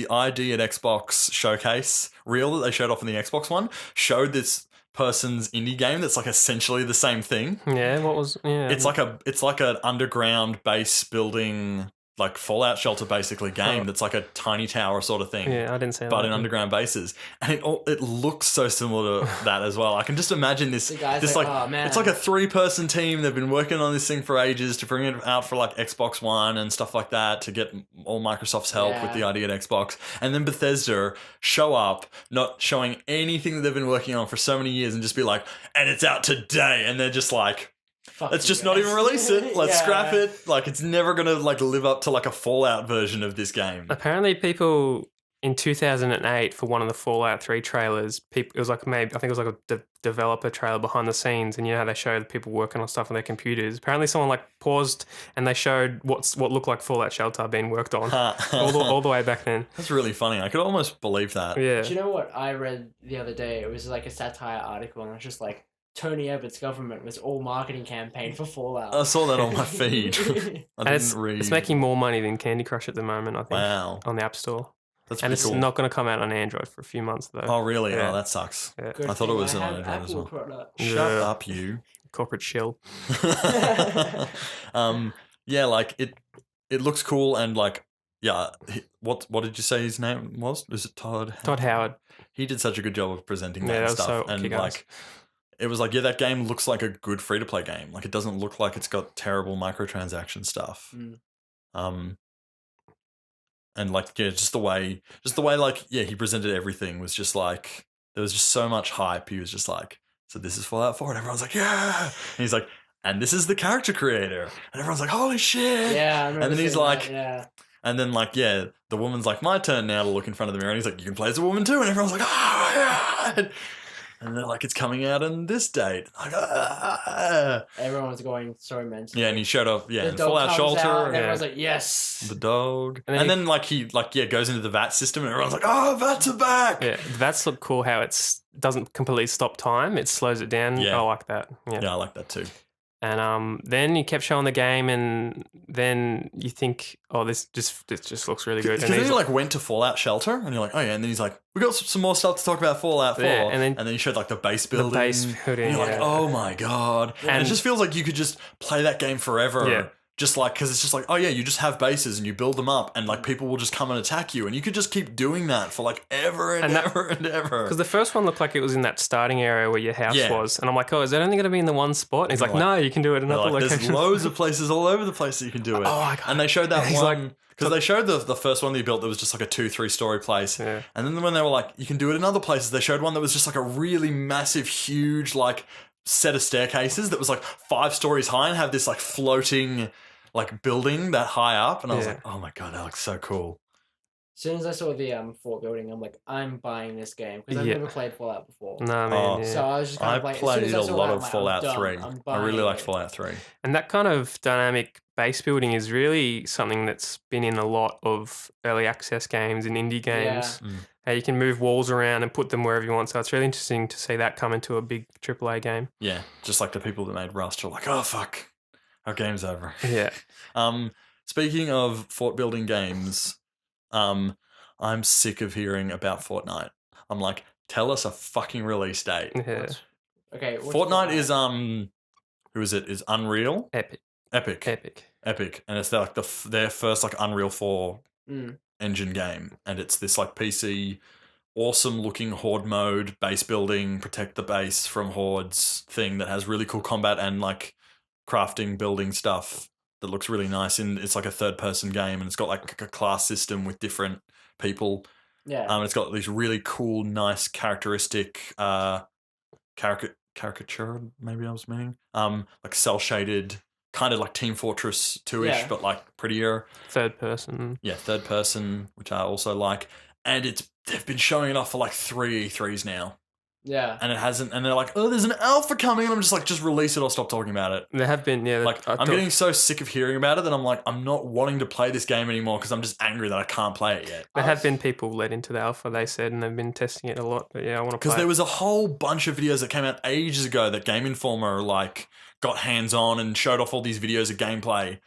ID at Xbox showcase reel that they showed off in the Xbox one, showed this person's indie game that's like essentially the same thing. Yeah, what was It's like an underground base building like Fallout Shelter basically game that's like a tiny tower sort of thing. Yeah, I didn't see that. But in underground bases. And it looks so similar to that as well. I can just imagine this like oh, man. It's like a 3-person team. They've been working on this thing for ages to bring it out for like Xbox One and stuff like that to get all Microsoft's help with the idea at Xbox. And then Bethesda show up, not showing anything that they've been working on for so many years and just be like, and it's out today. And they're just like, let's just not even release it. Let's scrap it. Like it's never gonna like live up to like a Fallout version of this game. Apparently, people in 2008 for one of the Fallout 3 trailers, it was like I think it was like a developer trailer behind the scenes, and you know how they showed people working on stuff on their computers. Apparently, someone like paused and they showed what looked like Fallout Shelter being worked on all the way back then. That's really funny. I could almost believe that. Yeah. Do you know what I read the other day? It was like a satire article, and it was just like, Tony Abbott's government was all marketing campaign for Fallout. I saw that on my feed. It's making more money than Candy Crush at the moment, I think. Wow. On the App Store. That's and it's cool. Not going to come out on Android for a few months, though. Oh, really? Yeah. Oh, that sucks. Yeah. I thought it was on Android as well. Product. Shut up, you. Corporate shill. Yeah, like it looks cool and like, yeah. What did you say his name was? Was it Todd? Todd Howard. He did such a good job of presenting that stuff. So and like, it was like, yeah, that game looks like a good free-to-play game. Like, it doesn't look like it's got terrible microtransaction stuff. And like, yeah, just the way, like, yeah, he presented everything was just like, there was just so much hype. He was just like, so this is Fallout 4, and everyone's like, yeah. And he's like, and this is the character creator, and everyone's like, holy shit. Yeah, I and then he's like, that, and then like, yeah, the woman's like, my turn now to look in front of the mirror, and he's like, you can play as a woman too, and everyone's like, oh yeah. And they're like, it's coming out on this date. Like, everyone was going so mental. Yeah, and he showed up, in dog Fallout Shelter. And everyone's like, yes. The dog. And then like, he goes into the VAT system and everyone's like, oh, VATs are back. Yeah, the VATs look cool how it doesn't completely stop time. It slows it down. Yeah. I like that. Yeah, I like that too. And then he kept showing the game, and then you think, oh, this just looks really good. Because And then he's he like went to Fallout Shelter, and you're like, oh yeah, and then he's like, we got some more stuff to talk about Fallout 4, Yeah, and then he showed like the base building, and you're like, yeah. oh my god, and it just feels like you could just play that game forever. Yeah. Just like, because it's just like, oh yeah, you just have bases and you build them up, and like people will just come and attack you, and you could just keep doing that for like ever and ever and ever. Because the first one looked like it was in that starting area where your house was, and I'm like, oh, is that only going to be in the one spot? And he's like, no, you can do it in other locations. There's loads of places all over the place that you can do it. Oh my God. And they showed that He's one because they showed the first one they built that was just like a 2-3 story place, and then when they were like, you can do it in other places, they showed one that was just like a really massive, huge like set of staircases that was like 5 stories high and have this like floating like building that high up, and I was like, oh my god, that looks so cool. As soon as I saw the fort building, I'm like, I'm buying this game because I've never played Fallout before. No, man. So I was just kind of like, played a lot of that, Fallout 3. I really liked Fallout 3. And that kind of dynamic base building is really something that's been in a lot of early access games and indie games. Yeah. How you can move walls around and put them wherever you want. So it's really interesting to see that come into a big AAA game. Yeah, just like the people that made Rust are like, oh fuck, our game's over. Yeah. Speaking of fort building games, I'm sick of hearing about Fortnite. I'm like, tell us a fucking release date. Yeah. Okay. Fortnite is who is it? Is Unreal? Epic. And it's like their first like Unreal 4 engine game, and it's this like PC awesome looking horde mode, base building, protect the base from hordes thing that has really cool combat and like crafting building stuff that looks really nice. And it's like a third person game, and it's got like a class system with different people. Yeah. It's got these really cool, nice, characteristic caricature, maybe I was meaning. Like cell shaded, kind of like Team Fortress 2-ish, but like prettier. Third person. Yeah, third person, which I also like. And they've been showing it off for like 3 E3s now. Yeah. And it hasn't, and they're like, oh, there's an alpha coming, and I'm just like, just release it or stop talking about it. There have been, yeah. Like, I'm getting so sick of hearing about it that I'm like, I'm not wanting to play this game anymore because I'm just angry that I can't play it yet. There have been people led into the alpha, they said, and they've been testing it a lot, but yeah, I want to play Because there it. was a whole bunch of videos that came out ages ago that Game Informer like got hands on and showed off all these videos of gameplay.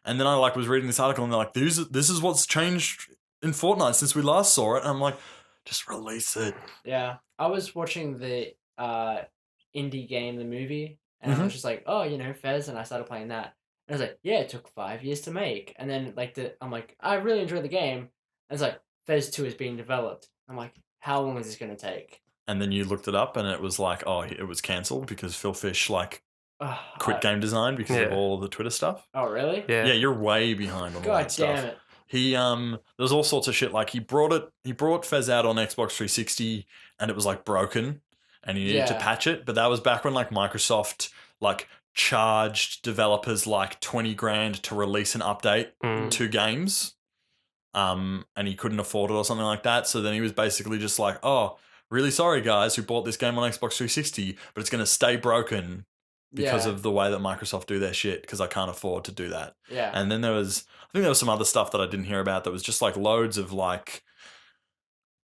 And then I like was reading this article and they're like, this is what's changed in Fortnite since we last saw it. And I'm like, just release it. Yeah. I was watching the indie game, the movie, and I was just like, oh, Fez, and I started playing that. And I was like, yeah, it took 5 years to make. And then I'm like, I really enjoyed the game. And it's like, Fez 2 is being developed. I'm like, how long is this going to take? And then you looked it up and it was like, oh, it was cancelled because Phil Fish quit game design because of all the Twitter stuff. Oh, really? Yeah, you're way behind on all that stuff. God damn it. He there's all sorts of shit, like he brought Fez out on Xbox 360 and it was like broken and he needed to patch it, but that was back when like Microsoft like charged developers like 20 grand to release an update to games. And he couldn't afford it or something like that. So then he was basically just like, oh, really sorry guys who bought this game on Xbox 360, but it's going to stay broken because of the way that Microsoft do their shit, because I can't afford to do that. Yeah. And then I think there was some other stuff that I didn't hear about that was just like loads of like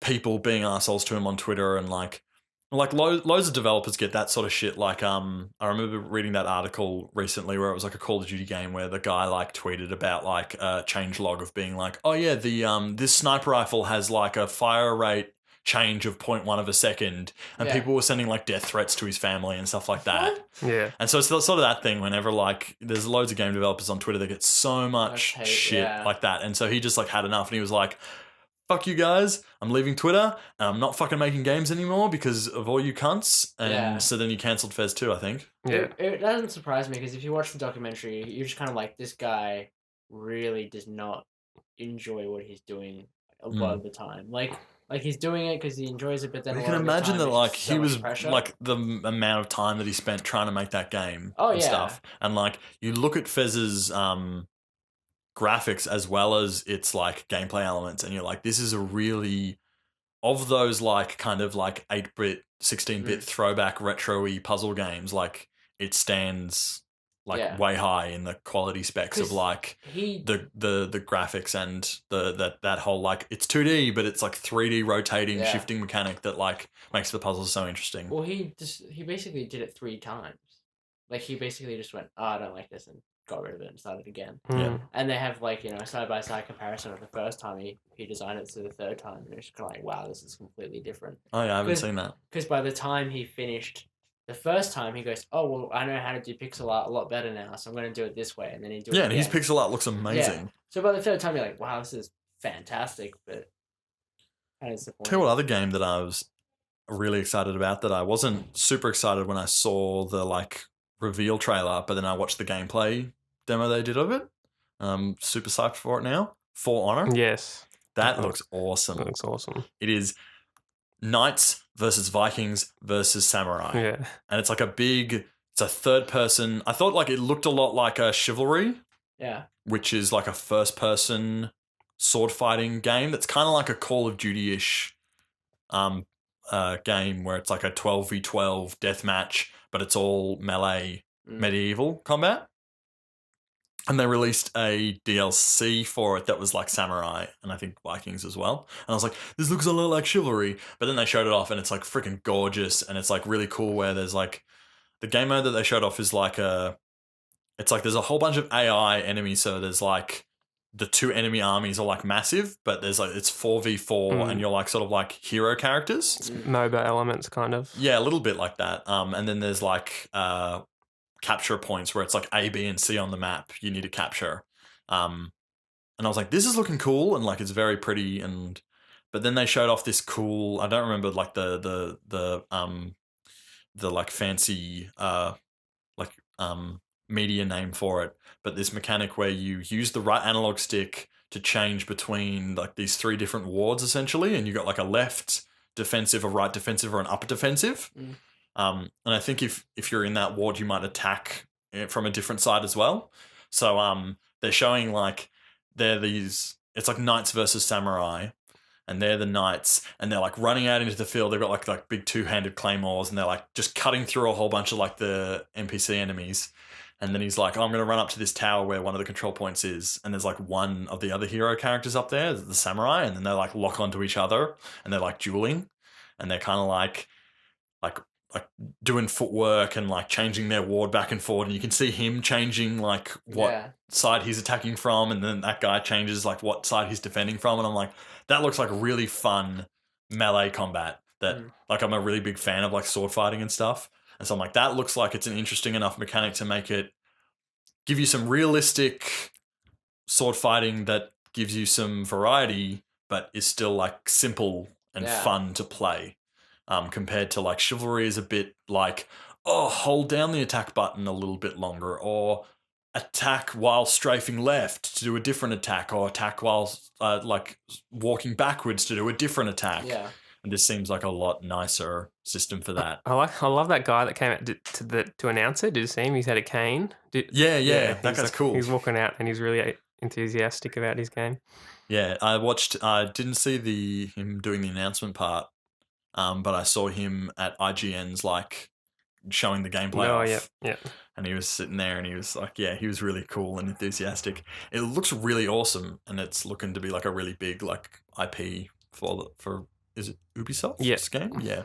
people being assholes to him on Twitter, and like loads of developers get that sort of shit. Like I remember reading that article recently where it was like a Call of Duty game where the guy like tweeted about like a changelog of being like, oh yeah, the this sniper rifle has like a fire rate change of 0.1 of a second, and people were sending like death threats to his family and stuff like that. What? Yeah. And so it's sort of that thing whenever like there's loads of game developers on Twitter that get so much shit like that. And so he just like had enough and he was like, fuck you guys, I'm leaving Twitter and I'm not fucking making games anymore because of all you cunts. And so then you cancelled Fez 2, I think. Yeah. It doesn't surprise me because if you watch the documentary, you're just kind of like, this guy really does not enjoy what he's doing a lot of the time. Like he's doing it because he enjoys it, but then you a can lot of the imagine time that like it's he so was much pressure. like the amount of time that he spent trying to make that game and yeah. stuff. And like you look at Fez's graphics as well as its like gameplay elements, and you're like, this is a really, of those like kind of like 8-bit, 16-bit throwback retro-y puzzle games, like it stands like way high in the quality specs of like the graphics and that whole like it's 2D but it's like 3D rotating shifting mechanic that like makes the puzzles so interesting. Well, he basically did it 3 times. Like he basically just went, "Oh, I don't like this," and got rid of it and started again. Yeah. And they have like a side by side comparison of the first time he designed it to the third time, and it's kind of like, wow, this is completely different. Oh yeah, I haven't seen that. Because by the time he finished the first time, he goes, "Oh well, I know how to do pixel art a lot better now, so I'm going to do it this way." And then he do it. Yeah, and his pixel art looks amazing. Yeah. So by the third time, you're like, "Wow, this is fantastic," but kind of disappointing. Tell you what other game that I was really excited about that I wasn't super excited when I saw the like reveal trailer, but then I watched the gameplay demo they did of it. Super psyched for it now. For Honor. Yes. That looks awesome. That looks awesome. It is Knights versus Vikings versus Samurai. Yeah. And it's like it's a third person. I thought like it looked a lot like a Chivalry. Yeah. Which is like a first person sword fighting game that's kind of like a Call of Duty-ish game where it's like a 12v12 deathmatch, but it's all melee medieval combat. And they released a DLC for it that was like Samurai and I think Vikings as well. And I was like, this looks a lot like Chivalry. But then they showed it off and it's like freaking gorgeous and it's like really cool where there's like the game mode that they showed off is like it's like there's a whole bunch of AI enemies. So there's like the two enemy armies are like massive, but there's like it's 4v4 and you're like sort of like hero characters. It's MOBA elements kind of. Yeah, a little bit like that. And then there's like capture points where it's like A, B, and C on the map you need to capture. And I was like, this is looking cool and like it's very pretty but then they showed off this cool, I don't remember like the like fancy media name for it, but this mechanic where you use the right analog stick to change between like these three different wards essentially, and you got like a left defensive, a right defensive, or an upper defensive. And I think if you're in that ward, you might attack from a different side as well. So they're showing like it's like Knights versus Samurai, and they're the knights, and they're like running out into the field. They've got like big two-handed claymores, and they're like just cutting through a whole bunch of like the NPC enemies. And then he's like, oh, I'm going to run up to this tower where one of the control points is. And there's like one of the other hero characters up there, the samurai. And then they like lock onto each other and they're like dueling. And they're kind of like doing footwork and like changing their ward back and forward. And you can see him changing like what side he's attacking from. And then that guy changes like what side he's defending from. And I'm like, that looks like really fun melee combat that like I'm a really big fan of like sword fighting and stuff. And so I'm like, that looks like it's an interesting enough mechanic to make it give you some realistic sword fighting that gives you some variety, but is still like simple and fun to play. Compared to like Chivalry is a bit like, oh, hold down the attack button a little bit longer, or attack while strafing left to do a different attack, or attack while like walking backwards to do a different attack. Yeah. And this seems like a lot nicer system for that. I love that guy that came out to announce it. Did you see him? He's had a cane. Yeah, that guy's cool. He's walking out and he's really enthusiastic about his game. Yeah, I didn't see him doing the announcement part, but I saw him at IGN's like showing the gameplay off. Yeah. And he was sitting there and he was like, yeah, he was really cool and enthusiastic. It looks really awesome and it's looking to be like a really big like IP for is it Ubisoft's game? Yeah.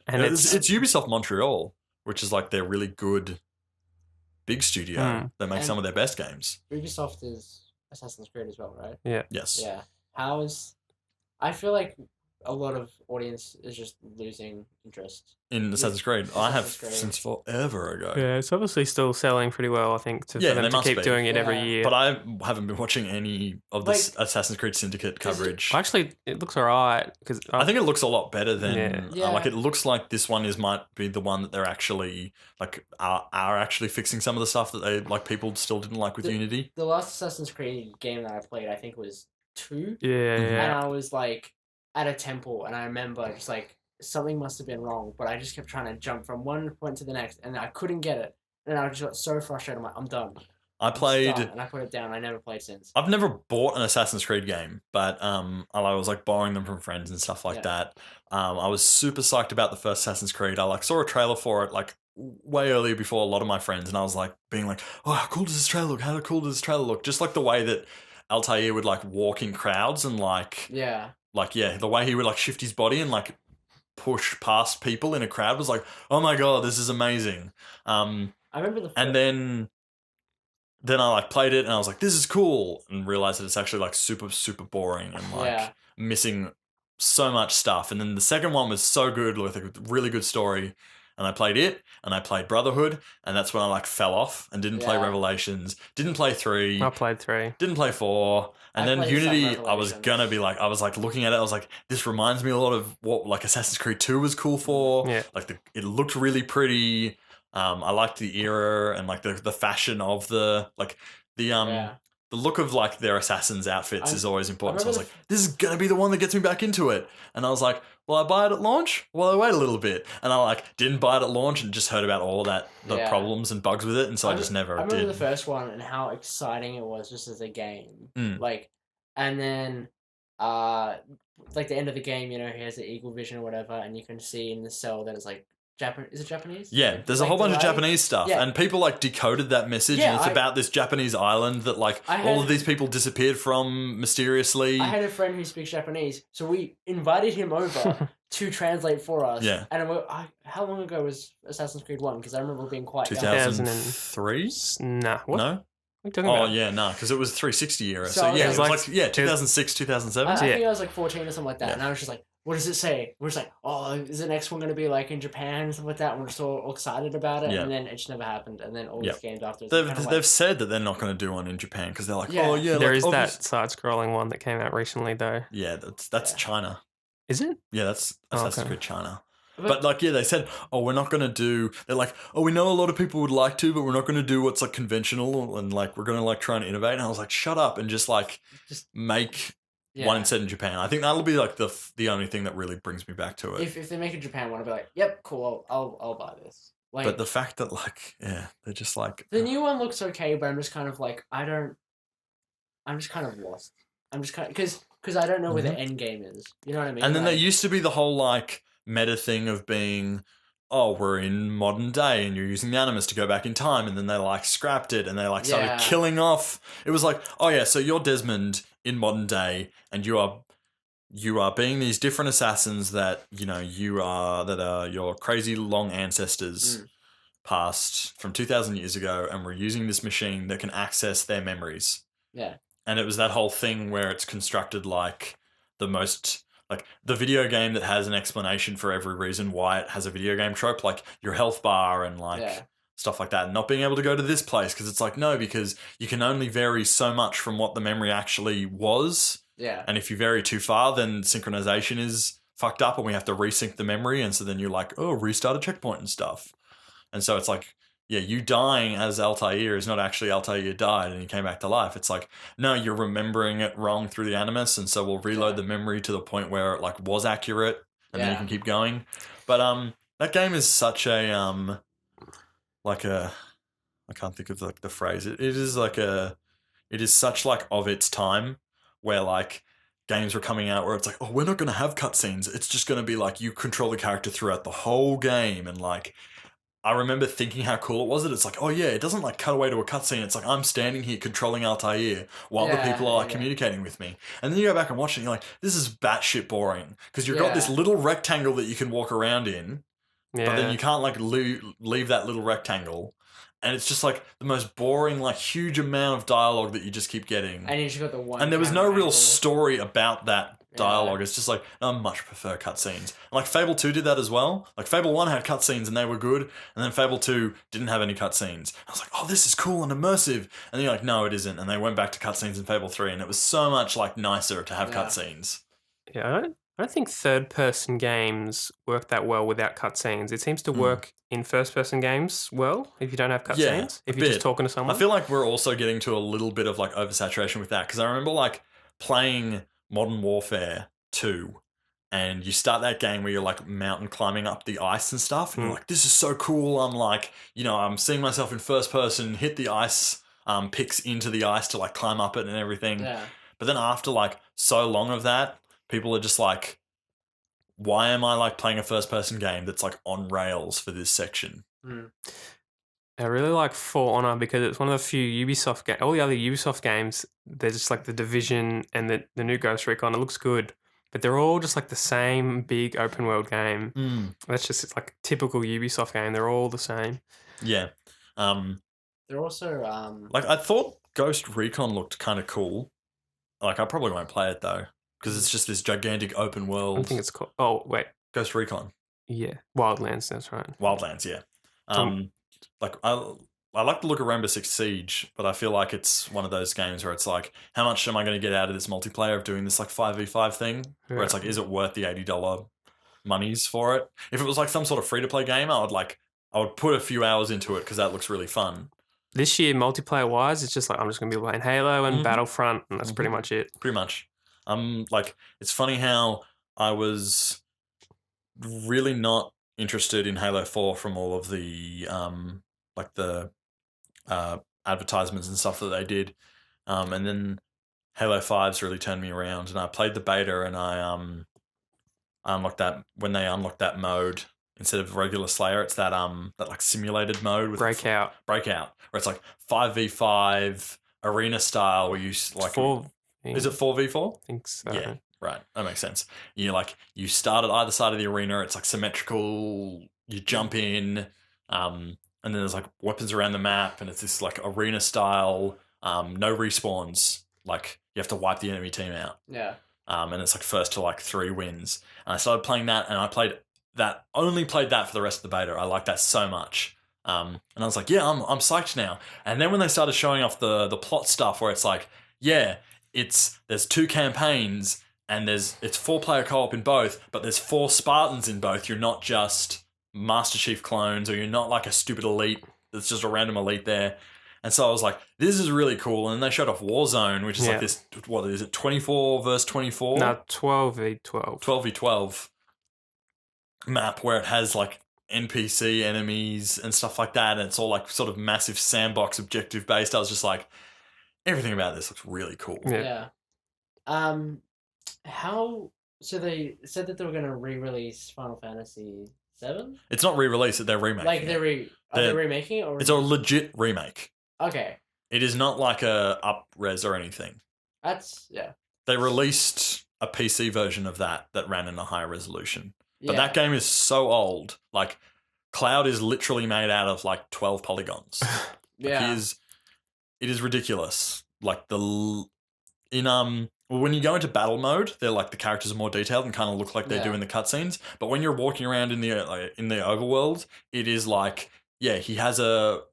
And it's Ubisoft Montreal, which is like their really good big studio that makes some of their best games. Ubisoft is Assassin's Creed as well, right? Yeah. Yes. Yeah. I feel like a lot of audience is just losing interest in Assassin's Creed. I have since forever ago. Yeah, it's obviously still selling pretty well, I think, for them to keep doing it every year. But I haven't been watching any of this Assassin's Creed Syndicate coverage. Actually, it looks alright. I think it looks a lot better than... like, it looks like this one might be the one that they're actually... like, are actually fixing some of the stuff that they like people still didn't like with Unity. The last Assassin's Creed game that I played, I think, was 2. Yeah. And I was, like... at a temple, and I remember just like something must have been wrong, but I just kept trying to jump from one point to the next, and I couldn't get it, and I just got so frustrated. I'm like, I'm done. I played, and I put it down. I never played since. I've never bought an Assassin's Creed game, but I was like borrowing them from friends and stuff like that. I was super psyched about the first Assassin's Creed. I like saw a trailer for it like way earlier before a lot of my friends, and I was like being like, oh, how cool does this trailer look? How cool does this trailer look? Just like the way that Altair would like walk in crowds and like the way he would like shift his body and like push past people in a crowd was like, oh my god, this is amazing. And I remember the. And then I like played it and I was like, this is cool, and realized that it's actually like super, super boring and like missing so much stuff. And then the second one was so good with a really good story. And I played it and I played Brotherhood, and that's when I like fell off and didn't play Revelations, didn't play 3. I played 3. Didn't play 4. And then Unity, I was gonna be like, I was like looking at it, I was like, this reminds me a lot of what like Assassin's Creed 2 was cool for. Yeah. Like it looked really pretty. I liked the era and like the fashion of the look of like their assassins' outfits is always important. So I was like, this is gonna be the one that gets me back into it. And I was like, will I buy it at launch? Will I wait a little bit? And I like didn't buy it at launch and just heard about all the problems and bugs with it, and so I just never did. I remember the first one and how exciting it was just as a game. Like, and then like the end of the game, you know, he has the eagle vision or whatever, and you can see in the cell that it's like is it Japanese? Yeah, there's a whole bunch of Japanese stuff, and people like decoded that message, and it's about this Japanese island that like all of these people disappeared from mysteriously. I had a friend who speaks Japanese, so we invited him over to translate for us. Yeah, and how long ago was Assassin's Creed 1? Because I remember being quite 2003. Nah, what? No. Because it was 360 era. So yeah, it was like 2006, 2007. I think I was like 14 or something like that, and I was just like, what does it say? We're just like, oh, is the next one going to be like in Japan and stuff like that? And we're just all excited about it, and then it just never happened. And then all these games after. They've said that they're not going to do one in Japan because they're like, there is that side-scrolling one that came out recently though. Yeah, that's China. Is it? Yeah, that's Assassin's Creed China. But like, they said, we're not going to do, they're like, we know a lot of people would like to, but we're not going to do what's like conventional, and like, we're going to like try and innovate. And I was like, shut up and just make one set in Japan. I think that'll be like the only thing that really brings me back to it. If they make a Japan one, I'll be like, yep, cool, I'll buy this. Like, but the fact that like, they're just like. The new one looks okay, but I'm just kind of like, I'm just kind of lost. I'm just kind of, because I don't know where the end game is. You know what I mean? And then there used to be the whole like, meta thing of being, we're in modern day and you're using the Animus to go back in time, and then they like scrapped it and they like started killing off. It was like, so you're Desmond in modern day, and you are being these different assassins that that are your crazy long ancestors past from 2,000 years ago, and we're using this machine that can access their memories. Yeah, and it was that whole thing where it's constructed like the most. Like the video game that has an explanation for every reason why it has a video game trope, like your health bar and like stuff like that. And not being able to go to this place because it's like, no, because you can only vary so much from what the memory actually was. Yeah. And if you vary too far, then synchronization is fucked up and we have to resync the memory. And so then you're like, restart a checkpoint and stuff. And so it's like, you dying as Altair is not actually Altair died and he came back to life. It's like, no, you're remembering it wrong through the Animus, and so we'll reload the memory to the point where it like was accurate, and then you can keep going. But that game is such a I can't think of like the phrase. It is such like of its time, where like games were coming out where it's like, we're not going to have cutscenes. It's just going to be like you control the character throughout the whole game, and like. I remember thinking how cool it was that it's like, it doesn't like cut away to a cutscene. It's like I'm standing here controlling Altair while the people are like communicating with me. And then you go back and watch it and you're like, this is batshit boring. Because you've got this little rectangle that you can walk around in, but then you can't like leave that little rectangle. And it's just like the most boring, like huge amount of dialogue that you just keep getting. And you just got the one. And there was no real story about that dialogue. It's just like, I much prefer cutscenes. And like Fable 2 did that as well. Like Fable 1 had cutscenes and they were good, and then Fable 2 didn't have any cutscenes. I was like, this is cool and immersive. And then you're like, no, it isn't. And they went back to cutscenes in Fable 3, and it was so much like nicer to have cutscenes. Yeah, I don't think third-person games work that well without cutscenes. It seems to work in first-person games well if you don't have cutscenes. If you're just talking to someone. I feel like we're also getting to a little bit of like oversaturation with that, because I remember like playing Modern Warfare 2, and you start that game where you're like mountain climbing up the ice and stuff, and you're like, this is so cool. I'm like, I'm seeing myself in first person, hit the ice picks into the ice to like climb up it and everything. Yeah. But then after like so long of that, people are just like, why am I like playing a first person game that's like on rails for this section? I really like For Honor because it's one of the few Ubisoft games. All the other Ubisoft games, they're just like The Division and the new Ghost Recon. It looks good, but they're all just like the same big open world game. That's just, it's like a typical Ubisoft game. They're all the same. Yeah. They're also Like I thought Ghost Recon looked kind of cool. Like I probably won't play it though because it's just this gigantic open I world. think it's called. Oh wait, Ghost Recon, yeah, Wildlands. That's right. Wildlands, yeah. Like I like the look of Rainbow Six Siege, but I feel like it's one of those games where it's like, how much am I going to get out of this multiplayer of doing this like 5v5 thing? Where it's like, is it worth the $80 monies for it? If it was like some sort of free to play game, I would put a few hours into it because that looks really fun. This year, multiplayer wise, it's just like I'm just going to be playing Halo and Battlefront, and that's pretty much it. Pretty much. Like it's funny how I was really not interested in Halo 4 from all of the like the advertisements and stuff that they did, and then Halo 5's really turned me around, and I played the beta, and I unlocked that when they unlocked that mode instead of regular Slayer, it's that like simulated mode with Breakout, where it's like 5v5 arena style where you like is it 4v4? I think so. Yeah, right. That makes sense. You start at either side of the arena. It's like symmetrical. You jump in, and then there's like weapons around the map, and it's this like arena style. No respawns. Like you have to wipe the enemy team out. Yeah. And it's like first to like 3 wins. And I started playing that, and I only played that for the rest of the beta. I like that so much. And I was like, yeah, I'm psyched now. And then when they started showing off the plot stuff, where it's like, yeah, there's 2 campaigns, and it's 4-player co-op in both, but there's 4 Spartans in both. You're not just Master Chief clones, or you're not like a stupid elite that's just a random elite there. And so I was like, this is really cool. And then they showed off Warzone, which is like this, what is it, 24 versus 24? No, 12v12. 12v12 map where it has like NPC enemies and stuff like that. And it's all like sort of massive sandbox objective based. I was just like, everything about this looks really cool. Yeah. So they said that they were going to re-release Final Fantasy 7? It's not re-release, they're remaking. Like are they remaking it? Or it's a legit remake. Okay. It is not like a up-res or anything. They released a PC version of that ran in a higher resolution. But that game is so old. Like, Cloud is literally made out of like 12 polygons. It is ridiculous. Like when you go into battle mode, they're like the characters are more detailed and kind of look like they do in the cutscenes. But when you're walking around in the overworld, it is like, he has a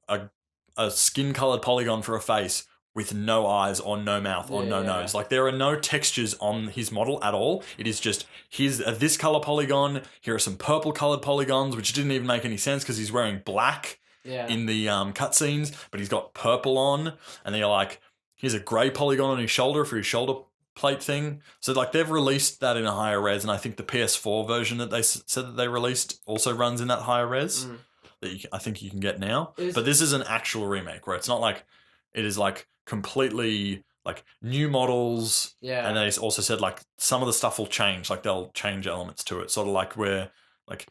skin-colored polygon for a face with no eyes or no mouth or no nose. Like, there are no textures on his model at all. It is just, here's this color polygon, here are some purple-colored polygons, which didn't even make any sense because he's wearing black in the cutscenes, but he's got purple on, and they're like, here's a grey polygon on his shoulder for his shoulder plate thing. So, like, they've released that in a higher res, and I think the PS4 version that they said that they released also runs in that higher res. That I think you can get now. But this is an actual remake where it's not like, it is like completely like new models. Yeah. And they also said like some of the stuff will change, like they'll change elements to it. Sort of like where like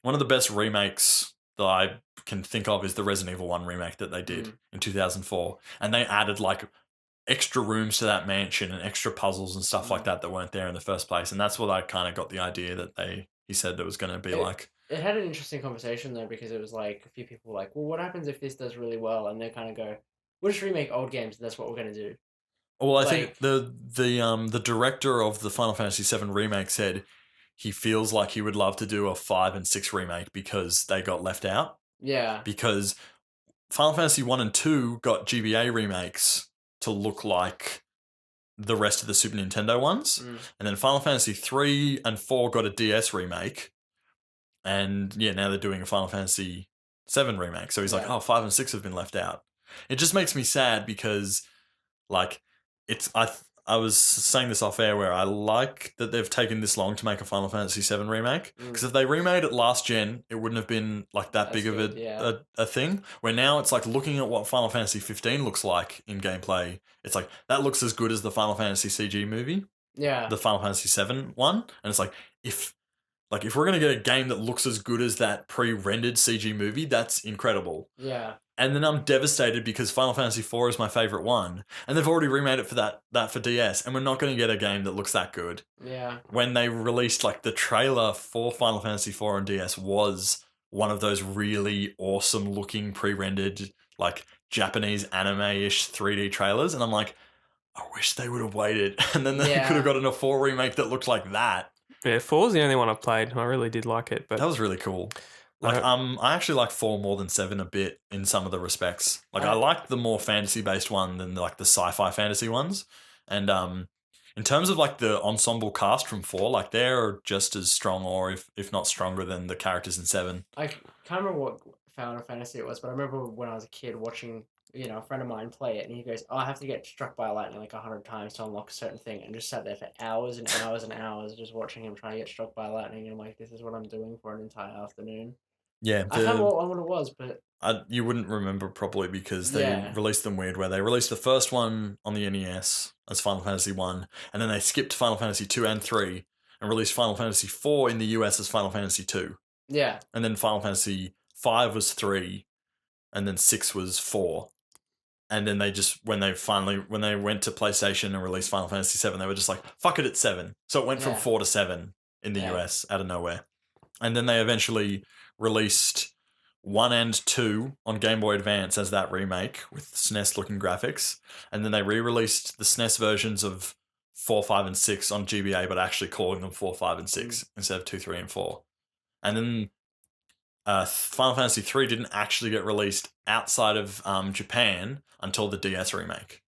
one of the best remakes that I can think of is the Resident Evil 1 remake that they did in 2004. And they added like extra rooms to that mansion and extra puzzles and stuff like that weren't there in the first place. And that's what I kind of got the idea that he said it was going to be like. It had an interesting conversation though, because it was like a few people were like, well, what happens if this does really well? And they kind of go, we'll just remake old games. That's what we're going to do. Well, I think the director of the Final Fantasy VII remake said he feels like he would love to do a 5 and 6 remake because they got left out. Yeah. Because Final Fantasy 1 and 2 got GBA remakes to look like the rest of the Super Nintendo ones. And then Final Fantasy 3 and 4 got a DS remake. And now they're doing a Final Fantasy 7 remake. So he's like, 5 and 6 have been left out. It just makes me sad because, like, I was saying this off air where I like that they've taken this long to make a Final Fantasy 7 remake. Because if they remade it last gen, it wouldn't have been like that big of a thing. Where now it's like looking at what Final Fantasy 15 looks like in gameplay. It's like that looks as good as the Final Fantasy CG movie. Yeah. The Final Fantasy 7 one. And it's like if we're going to get a game that looks as good as that pre-rendered CG movie, that's incredible. Yeah. And then I'm devastated because Final Fantasy 4 is my favorite one. And they've already remade it for that for DS. And we're not going to get a game that looks that good. Yeah. When they released like the trailer for Final Fantasy 4 on DS was one of those really awesome looking pre-rendered, like Japanese anime-ish 3D trailers, and I'm like, I wish they would have waited, and then they could have gotten a 4 remake that looked like that. Yeah, 4's the only one I've played. I really did like it, but That was really cool. Like, I actually like 4 more than 7 a bit in some of the respects. Like, I like the more fantasy-based one than like the sci-fi fantasy ones. And in terms of like the ensemble cast from 4, like they're just as strong, or if not stronger than the characters in 7. I can't remember what Final Fantasy it was, but I remember when I was a kid watching, a friend of mine play it, and he goes, "Oh, I have to get struck by lightning like 100 times to unlock a certain thing," and just sat there for hours and hours and hours just watching him trying to get struck by lightning, and I'm like, this is what I'm doing for an entire afternoon. Yeah, I can't remember what it was, but you wouldn't remember probably because they released them weird. Where they released the first one on the NES as Final Fantasy 1, and then they skipped Final Fantasy 2 and 3 and released Final Fantasy 4 in the US as Final Fantasy 2. Yeah. And then Final Fantasy 5 was 3, and then 6 was 4. And then they just, when they went to PlayStation and released Final Fantasy 7, they were just like, fuck it, it's 7. So it went from 4 to 7 in the US out of nowhere. And then they eventually released 1 and 2 on Game Boy Advance as that remake with SNES looking graphics. And then they re-released the SNES versions of 4, 5, and 6 on GBA, but actually calling them 4, 5, and 6 instead of 2, 3, and 4. And then Final Fantasy 3 didn't actually get released outside of Japan until the DS remake.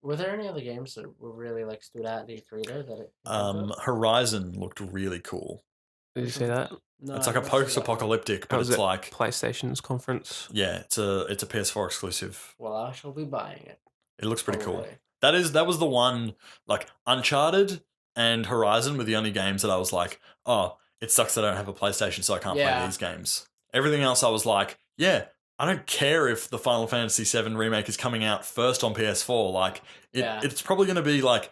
Were there any other games that were really like stood out at E3 though? Horizon looked really cool. Did you see that? No, it's like a post-apocalyptic, but it's like PlayStation's conference. Yeah, it's a PS4 exclusive. Well, I shall be buying it. It looks pretty cool. That was the one, like Uncharted and Horizon were the only games that I was like, oh, it sucks that I don't have a PlayStation, so I can't play these games. Everything else I was like, yeah, I don't care if the Final Fantasy VII remake is coming out first on PS4. Like, it's probably going to be like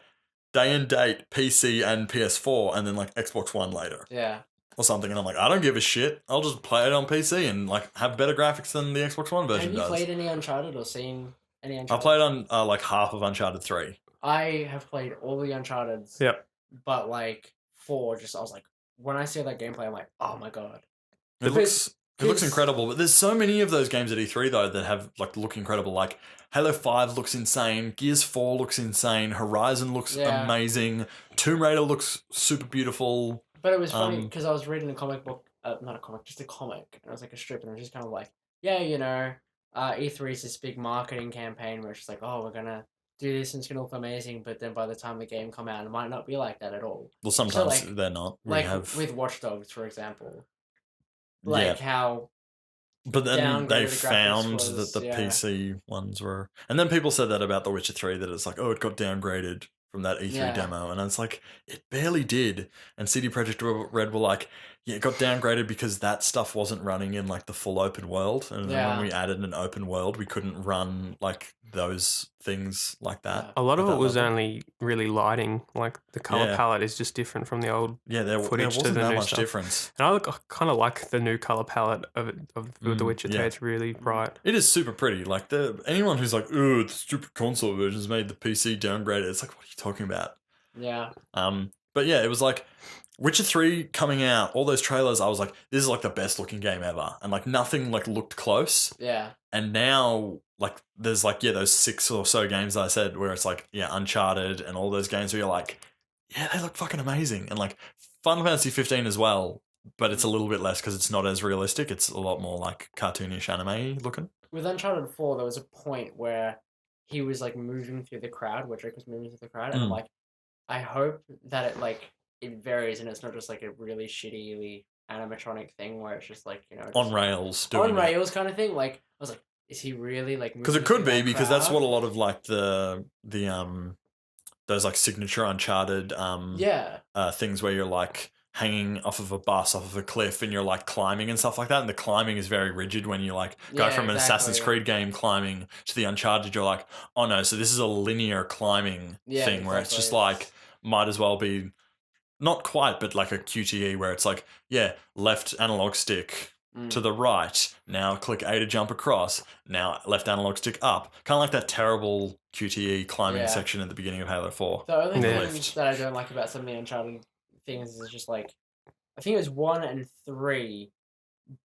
day and date PC and PS4, and then like Xbox One later. Yeah. Or something, and I'm like, I don't give a shit. I'll just play it on PC and like have better graphics than the Xbox One version does. Have you played any Uncharted or seen any Uncharted? I played on like half of Uncharted 3. I have played all the Uncharteds. Yep. But like 4, I was like, when I see that gameplay, I'm like, oh my god. It looks incredible, but there's so many of those games at E3 though that have like look incredible. Like Halo 5 looks insane, Gears 4 looks insane, Horizon looks amazing, Tomb Raider looks super beautiful. But it was funny because I was reading a comic book, not a comic, just a comic, and it was like a strip, and it was just kind of like, E3 is this big marketing campaign where it's just like, oh, we're gonna do this and it's gonna look amazing, but then by the time the game come out, it might not be like that at all. Well, sometimes they're not. With Watch Dogs, for example, how. But then they found that the PC ones were, and then people said that about The Witcher 3, that it's like, oh, it got downgraded from that E3 demo, and it's like, it barely did. And CD Projekt Red were like, yeah, it got downgraded because that stuff wasn't running in like the full open world, and then when we added an open world, we couldn't run like those things like that. A lot of it was only really lighting, like the color palette is just different from the old footage wasn't to the that new much stuff. Difference. And I kind of like the new color palette of The Witcher 3. It's really bright. It is super pretty. Like anyone who's like, oh, the stupid console versions made the PC downgraded. It's like, what are you talking about? Yeah. But yeah, it was like Witcher 3 coming out, all those trailers, I was like, this is like the best looking game ever. And like nothing like looked close. Yeah. And now like there's like, those 6 or so games that I said where it's like, Uncharted and all those games where you're like, yeah, they look fucking amazing. And like Final Fantasy 15 as well, but it's a little bit less because it's not as realistic. It's a lot more like cartoonish anime looking. With Uncharted 4, there was a point where he was like moving through the crowd, where Drake was moving through the crowd, and I'm like, I hope that it varies and it's not just like a really shitty animatronic thing where it's just like, on rails kind of thing. Like I was like, is he really like moving? Because it could be, because that's crowd? what a lot of like the those like signature Uncharted things where you're like hanging off of a bus, off of a cliff, and you're like climbing and stuff like that. And the climbing is very rigid when you like go from an Assassin's Creed game climbing to the Uncharted. You're like, oh no, so this is a linear climbing thing where it's just like might as well be not quite, but like a QTE where it's like, left analog stick to the right. Now click A to jump across. Now left analog stick up. Kind of like that terrible QTE climbing section at the beginning of Halo 4. The only thing that I don't like about some of the Uncharted things is just like, I think it was 1 and 3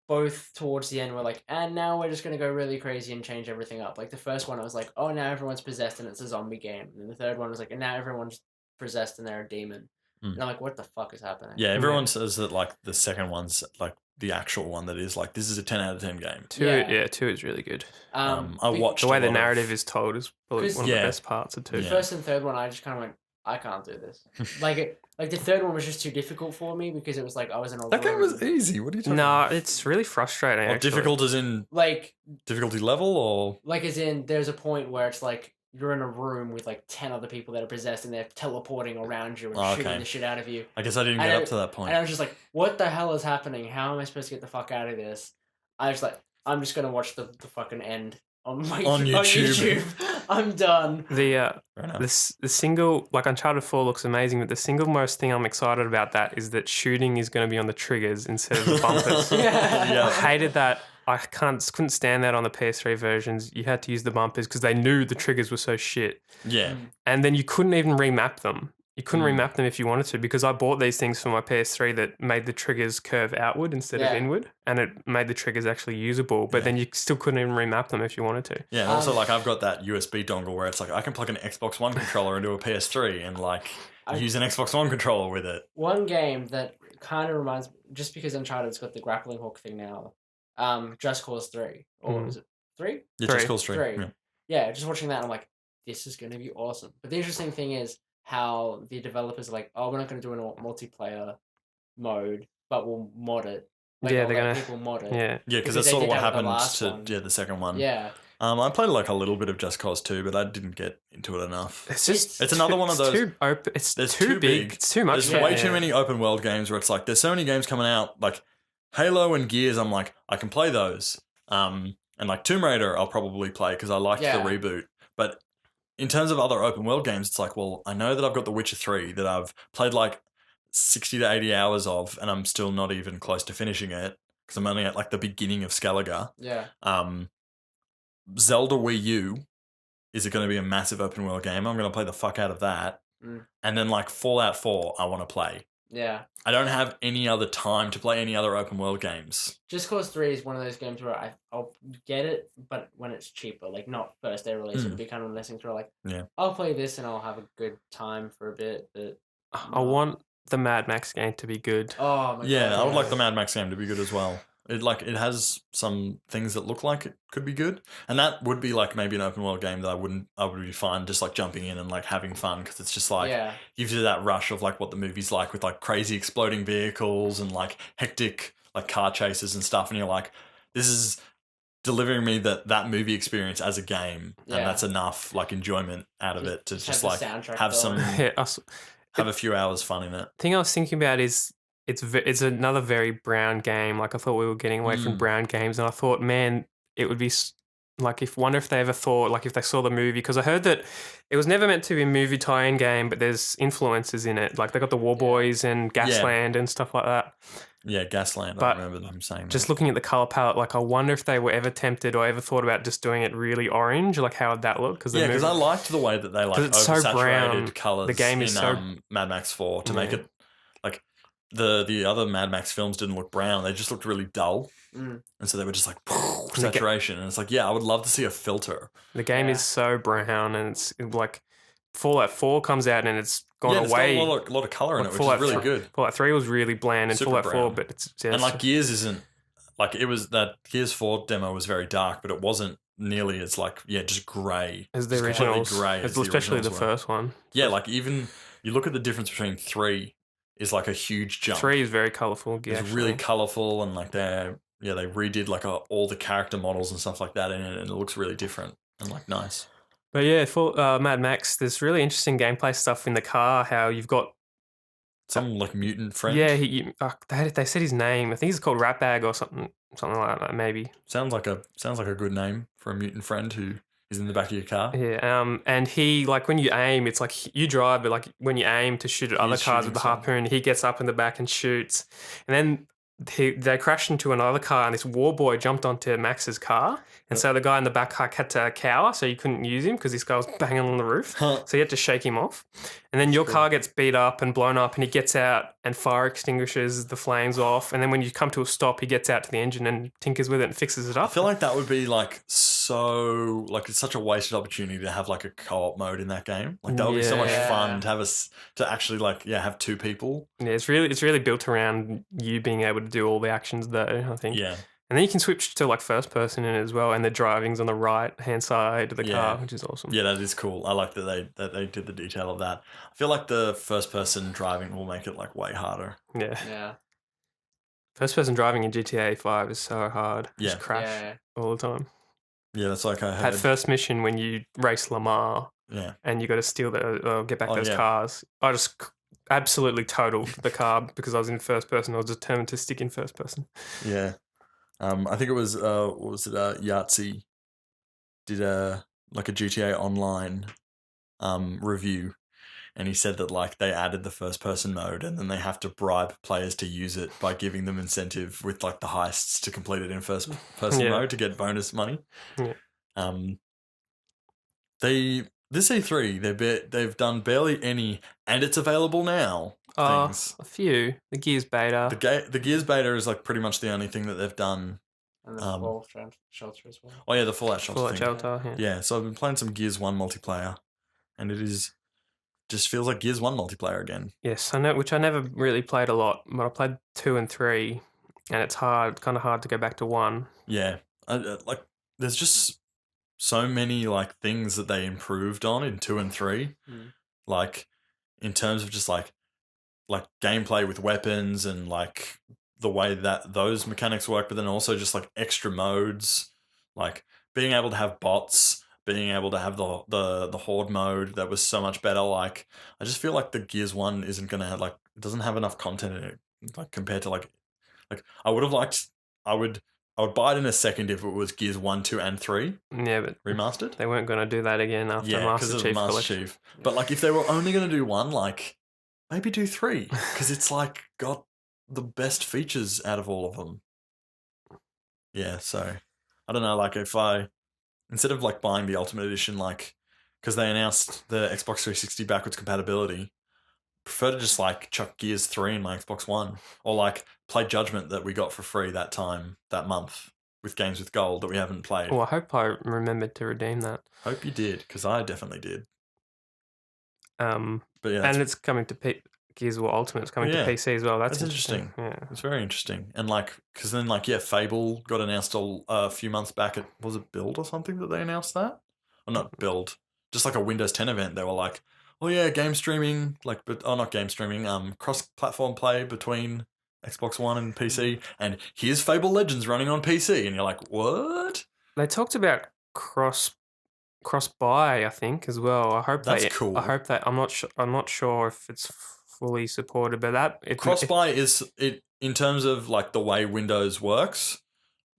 both towards the end were like, and now we're just gonna go really crazy and change everything up. Like the first one, I was like, oh, now everyone's possessed and it's a zombie game. And then the third one was like, and now everyone's possessed and they're a demon. And I'm like, what the fuck is happening? Yeah, everyone says that like the second one's like the actual one that is like this is a 10 out of 10 game. 2 is really good. I watched the way the narrative is told is probably one of the Yeah. best parts of 2. The first and third one, I just kind of went, I can't do this. like the third one was just too difficult for me because it was like I was in a That game was easy. What are you talking No, about? it's really frustrating. Or actually. difficult as in like difficulty level or as in there's a point where it's like you're in a room with like 10 other people that are possessed and they're teleporting around you and shooting the shit out of you. I guess I didn't get up to that point. And I was just like, what the hell is happening? How am I supposed to get the fuck out of this? I was like, I'm just gonna watch the fucking end on YouTube. I'm done. The single, like Uncharted 4 looks amazing, but the single most thing I'm excited about that is that shooting is going to be on the triggers instead of the bumpers. Yeah. I hated that. I couldn't stand that on the PS3 versions. You had to use the bumpers because they knew the triggers were so shit. Yeah. And then you couldn't even remap them. You couldn't remap them if you wanted to because I bought these things for my PS3 that made the triggers curve outward instead of inward, and it made the triggers actually usable, but then you still couldn't even remap them if you wanted to. Yeah, and also like I've got that USB dongle where it's like I can plug an Xbox One controller into a PS3 and like use an Xbox One controller with it. One game that kind of reminds me, just because Uncharted's got the grappling hook thing now, Just Cause 3. Or was it 3? Yeah, Just Cause 3. Yeah, just watching that, I'm like, this is going to be awesome. But the interesting thing is how the developers are like, oh, we're not going to do a multiplayer mode, but we'll mod it. Like, yeah, they're going to mod it. Yeah, because that's sort of what happened to the second one. Yeah. I played like a little bit of Just Cause 2, but I didn't get into it enough. It's another one of those. It's too big. It's too much. There's way too many open world games where it's like there's so many games coming out. Like Halo and Gears, I'm like I can play those. And like Tomb Raider, I'll probably play because I liked the reboot. But in terms of other open world games, it's like, well, I know that I've got The Witcher 3 that I've played like 60 to 80 hours of, and I'm still not even close to finishing it because I'm only at like the beginning of Skellige. Yeah. Zelda Wii U is going to be a massive open world game. I'm going to play the fuck out of that. And then like Fallout 4, I want to play. Yeah. I don't have any other time to play any other open world games. Just Cause 3 is one of those games where I'll get it, but when it's cheaper, like not first day release, it'll be kind of listening to like, I'll play this and I'll have a good time for a bit. But I want the Mad Max game to be good. Oh my God. I would like the Mad Max game to be good as well. It has some things that look like it could be good, and that would be like maybe an open world game that I would be fine just like jumping in and like having fun because it's just like gives you that rush of like what the movie's like with like crazy exploding vehicles and like hectic like car chases and stuff, and you're like, this is delivering me that movie experience as a game, and that's enough like enjoyment out of it to just like have some have a few hours fun in it. The thing I was thinking about is it's another very brown game. Like I thought we were getting away from brown games, and I thought, man, it would be like wonder if they ever thought like if they saw the movie, because I heard that it was never meant to be a movie tie-in game, but there's influences in it. Like they got the War Boys and Gasland and stuff like that. Yeah, Gasland. But I remember them saying just looking at the color palette, like I wonder if they were ever tempted or ever thought about just doing it really orange. Like how would that look? Because I liked the way that they like oversaturated colors. The game is in Mad Max 4 to make it like the other Mad Max films didn't look brown; they just looked really dull, and so they were just like saturation. And it's like, I would love to see a filter. The game is so brown, and it's like Fallout 4 comes out and it's gone away. It's got a lot of color in it, which is really good. Fallout 3 was really bland, and Fallout 4, but it's and like Gears isn't like it was. That Gears 4 demo was very dark, but it wasn't nearly as like just grey as the originals. Grey, especially the first one. Yeah, like even you look at the difference between 3. Is like a huge jump. 3 is very colourful. It's really colourful, and like they redid like all the character models and stuff like that in it, and it looks really different and like nice. But yeah, for Mad Max, there's really interesting gameplay stuff in the car. How you've got some like mutant friend. Yeah, they said his name. I think he's called Ratbag or something like that. Maybe sounds like a good name for a mutant friend who is in the back of your car. Yeah, and he, like, when you aim, it's like you drive, but like when you aim to shoot at other cars with the harpoon, he gets up in the back and shoots. And then they crashed into another car, and this war boy jumped onto Max's car. And so the guy in the back had to cower, so you couldn't use him because this guy was banging on the roof. So you had to shake him off. And then your True. car gets beat up and blown up, and he gets out and fire extinguishes the flames off. And then when you come to a stop, he gets out to the engine and tinkers with it and fixes it I up. feel like that would be like so like it's such a wasted opportunity to have like a co-op mode in that game. Like that would be so much Yeah. fun to have to actually like have two people. Yeah, it's really built around you being able to do all the actions, though, I think. Yeah. And then you can switch to like first person in it as well, and the driving's on the right hand side of the car, which is awesome. Yeah, that is cool. I like that they did the detail of that. I feel like the first person driving will make it like way harder. Yeah. Yeah. First person driving in GTA 5 is so hard. Yeah. Just crash Yeah. all the time. Yeah, that's like I That heard. first mission when you race Lamar Yeah. and you got to steal get back Oh, those yeah. cars. I just absolutely totaled the car because I was in first person. I was determined to stick in first person. Yeah. I think it was what was it? Yahtzee did like a GTA Online review, and he said that like they added the first person mode, and then they have to bribe players to use it by giving them incentive with like the heists to complete it in first person mode to get bonus money. Yeah. This E3 they've done barely any, and it's available now. Things. A few. The Gears beta. The Gears beta is like pretty much the only thing that they've done. And the Fallout Shelter as well. Oh yeah, the Fallout Shelter Fallout thing. Shelter, yeah. Yeah, so I've been playing some Gears 1 multiplayer, and it is just feels like Gears 1 multiplayer again. Yes, I know, which I never really played a lot, but I played 2 and 3, and it's kind of hard to go back to 1. Yeah, like there's just so many like things that they improved on in 2 and 3, like in terms of just like gameplay with weapons and like the way that those mechanics work, but then also just like extra modes, like being able to have bots, being able to have the horde mode that was so much better. Like I just feel like the Gears 1 isn't gonna have like it doesn't have enough content in it, like compared to like I would have liked I would buy it in a second if it was Gears 1, 2, and 3 Yeah, but remastered. they weren't going to do that again after Yeah, Master because of Chief Master Collection. Chief. But like if they were only gonna do one, like maybe do 3 because it's like got the best features out of all of them. Yeah, so I don't know, like if I instead of like buying the Ultimate Edition, like because they announced the Xbox 360 backwards compatibility, prefer to just like chuck Gears 3 in my Xbox One or like play Judgment that we got for free that month with Games with Gold that we haven't played. Well, I hope I remembered to redeem that. Hope you did because I definitely did. But yeah, and it's coming to Gears of War Ultimate. It's coming to PC as well. That's interesting. Yeah. It's very interesting. And like, because then like, yeah, Fable got announced a few months back at, was it Build or something that they announced that? Or not Build, just like a Windows 10 event. They were like, oh yeah, game streaming, like, but not game streaming, cross-platform play between Xbox One and PC. And here's Fable Legends running on PC. And you're like, what? They talked about cross-buy, I think, as well. I hope that's cool. I hope that I'm not sure if it's fully supported, but cross-buy is it in terms of like the way Windows works.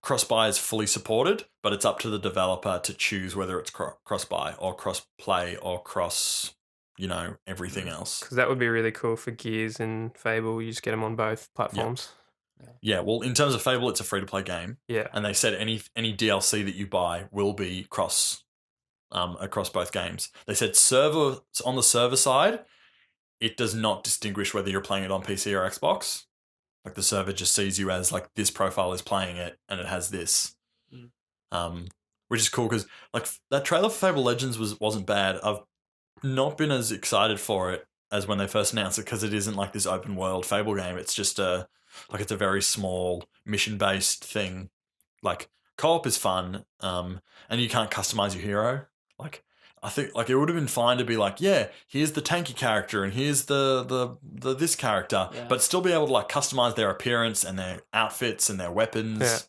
Cross-buy is fully supported, but it's up to the developer to choose whether it's cross-buy or cross-play or cross, everything else. Because that would be really cool for Gears and Fable. You just get them on both platforms. Yeah, well, in terms of Fable, it's a free-to-play game. Yeah, and they said any DLC that you buy will be across both games. They said on the server side, it does not distinguish whether you're playing it on PC or Xbox. Like the server just sees you as like this profile is playing it and it has this, which is cool because like that trailer for Fable Legends wasn't bad. I've not been as excited for it as when they first announced it because it isn't like this open world Fable game. It's just it's a very small mission based thing. Like co-op is fun, and you can't customize your hero. Like I think like it would have been fine to be like, yeah, here's the tanky character and here's the this character, but still be able to like customize their appearance and their outfits and their weapons. Yeah.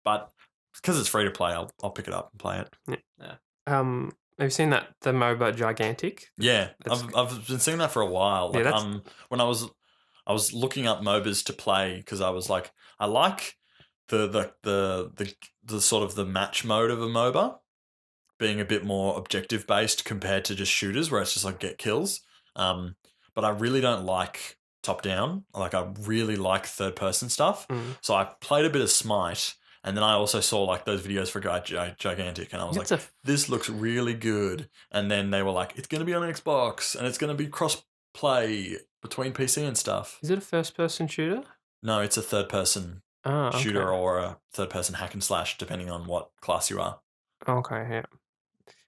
But because it's free to play, I'll pick it up and play it. Yeah. Have you seen the MOBA Gigantic? Yeah, I've been seeing that for a while. Like, when I was looking up MOBAs to play because I was like, I like the sort of the match mode of a MOBA being a bit more objective based compared to just shooters where it's just like get kills. But I really don't like top down. Like I really like third person stuff. So I played a bit of Smite And then I also saw like those videos for Gigantic, and I was like, this looks really good. And then they were like, it's going to be on Xbox, and it's going to be cross-play between PC and stuff. Is it a first-person shooter? No, it's a third-person shooter or a third-person hack and slash, depending on what class you are. Okay, yeah.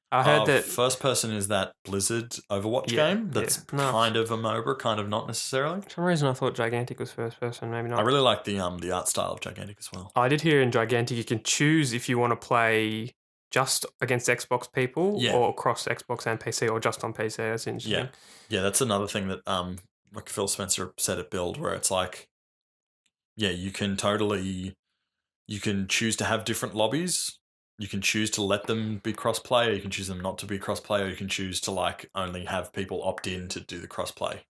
I heard that first person is that Blizzard Overwatch game that's kind of a MOBA, kind of not necessarily. For some reason I thought Gigantic was first person, maybe not. I really like the art style of Gigantic as well. I did hear in Gigantic you can choose if you want to play just against Xbox people or across Xbox and PC or just on PC. That's interesting. Yeah, that's another thing that like Phil Spencer said at Build, where it's like, you can choose to have different lobbies. You can choose to let them be cross-play, or you can choose them not to be cross-play, or you can choose to like only have people opt in to do the cross-play.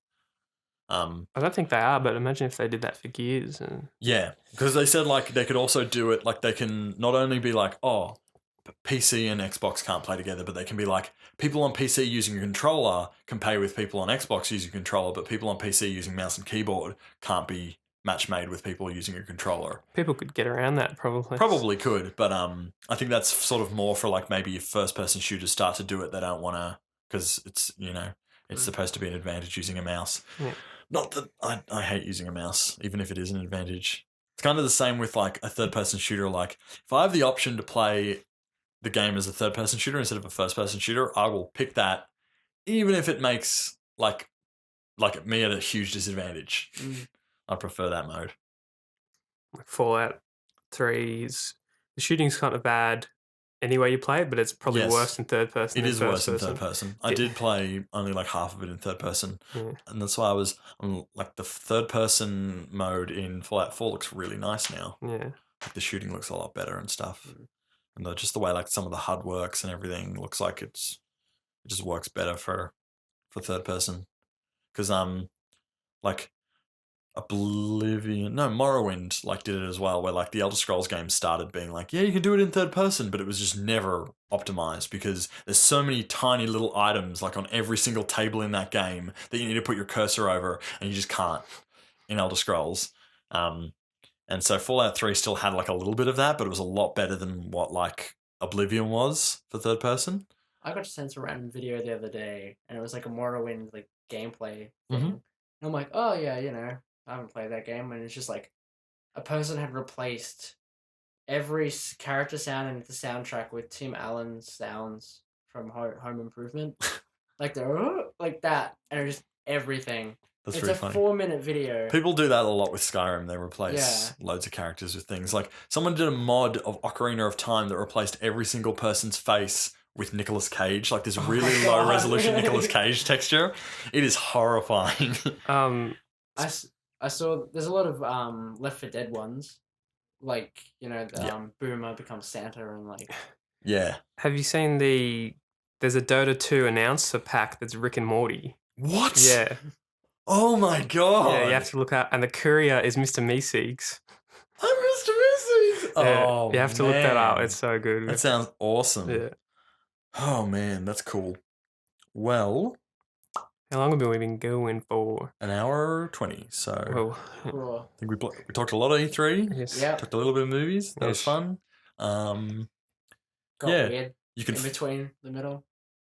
I don't think they are, but imagine if they did that for Gears. Yeah, because they said like they could also do it like they can not only be like, oh, PC and Xbox can't play together, but they can be like, people on PC using a controller can play with people on Xbox using a controller, but people on PC using mouse and keyboard can't be match made with people using a controller. People could get around that probably. Probably could, but I think that's sort of more for like maybe if first-person shooters start to do it, they don't want to, because it's, it's supposed to be an advantage using a mouse. Yeah. Not that I hate using a mouse, even if it is an advantage. It's kind of the same with like a third-person shooter. Like if I have the option to play the game as a third-person shooter instead of a first-person shooter, I will pick that, even if it makes like me at a huge disadvantage. I prefer that mode. Fallout 3's the shooting's kind of bad any way you play it, but it's probably worse in third person. It is worse in third person. I did play only like half of it in third person, and that's why I was like the third person mode in Fallout 4 looks really nice now. Yeah, like the shooting looks a lot better and stuff, and just the way like some of the HUD works and everything looks like it just works better for third person, because like Morrowind like did it as well, where like the Elder Scrolls games started being like, you can do it in third person, but it was just never optimized because there's so many tiny little items like on every single table in that game that you need to put your cursor over, and you just can't in Elder Scrolls. And so Fallout 3 still had like a little bit of that, but it was a lot better than what like Oblivion was for third person. I got to send a random video the other day, and it was like a Morrowind like gameplay thing. And I'm like, oh yeah, I haven't played that game, and it's just like a person had replaced every character sound in the soundtrack with Tim Allen's sounds from Home Improvement, like the like that, and it's just everything. It's really funny. 4-minute video. People do that a lot with Skyrim. They replace loads of characters with things. Like someone did a mod of Ocarina of Time that replaced every single person's face with Nicolas Cage, like this really low resolution Nicolas Cage texture. It is horrifying. I saw there's a lot of Left 4 Dead ones, like Boomer becomes Santa and like. Yeah. Have you seen there's a Dota 2 announcer pack that's Rick and Morty? What? Yeah. Oh my god. Yeah, you have to look out, and the courier is Mr. Meeseeks. I'm Mr. Meeseeks. Oh, you have to look that up. It's so good. That sounds awesome. Yeah. Oh man, that's cool. Well, how long have we been going for? An hour 20. So cool. I think we talked a lot of E3. Yes. Yeah. Talked a little bit of movies. That was fun. Got weird you can in between the middle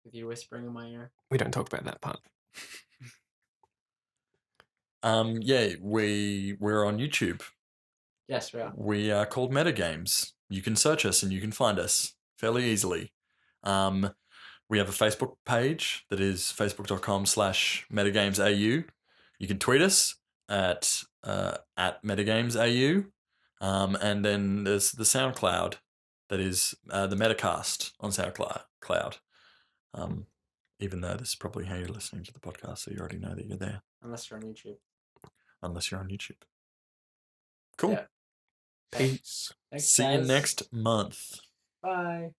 with you whispering in my ear. We don't talk about that part. We're on YouTube. Yes, we are. We are called METAgames. You can search us and you can find us fairly easily. We have a Facebook page that is facebook.com/metagamesau. You can tweet us at metagamesau. And then there's the SoundCloud that is the METAcast on SoundCloud. Even though this is probably how you're listening to the podcast, so you already know that you're there. Unless you're on YouTube. Cool. Yeah. Peace. Thanks, See you next month. Bye.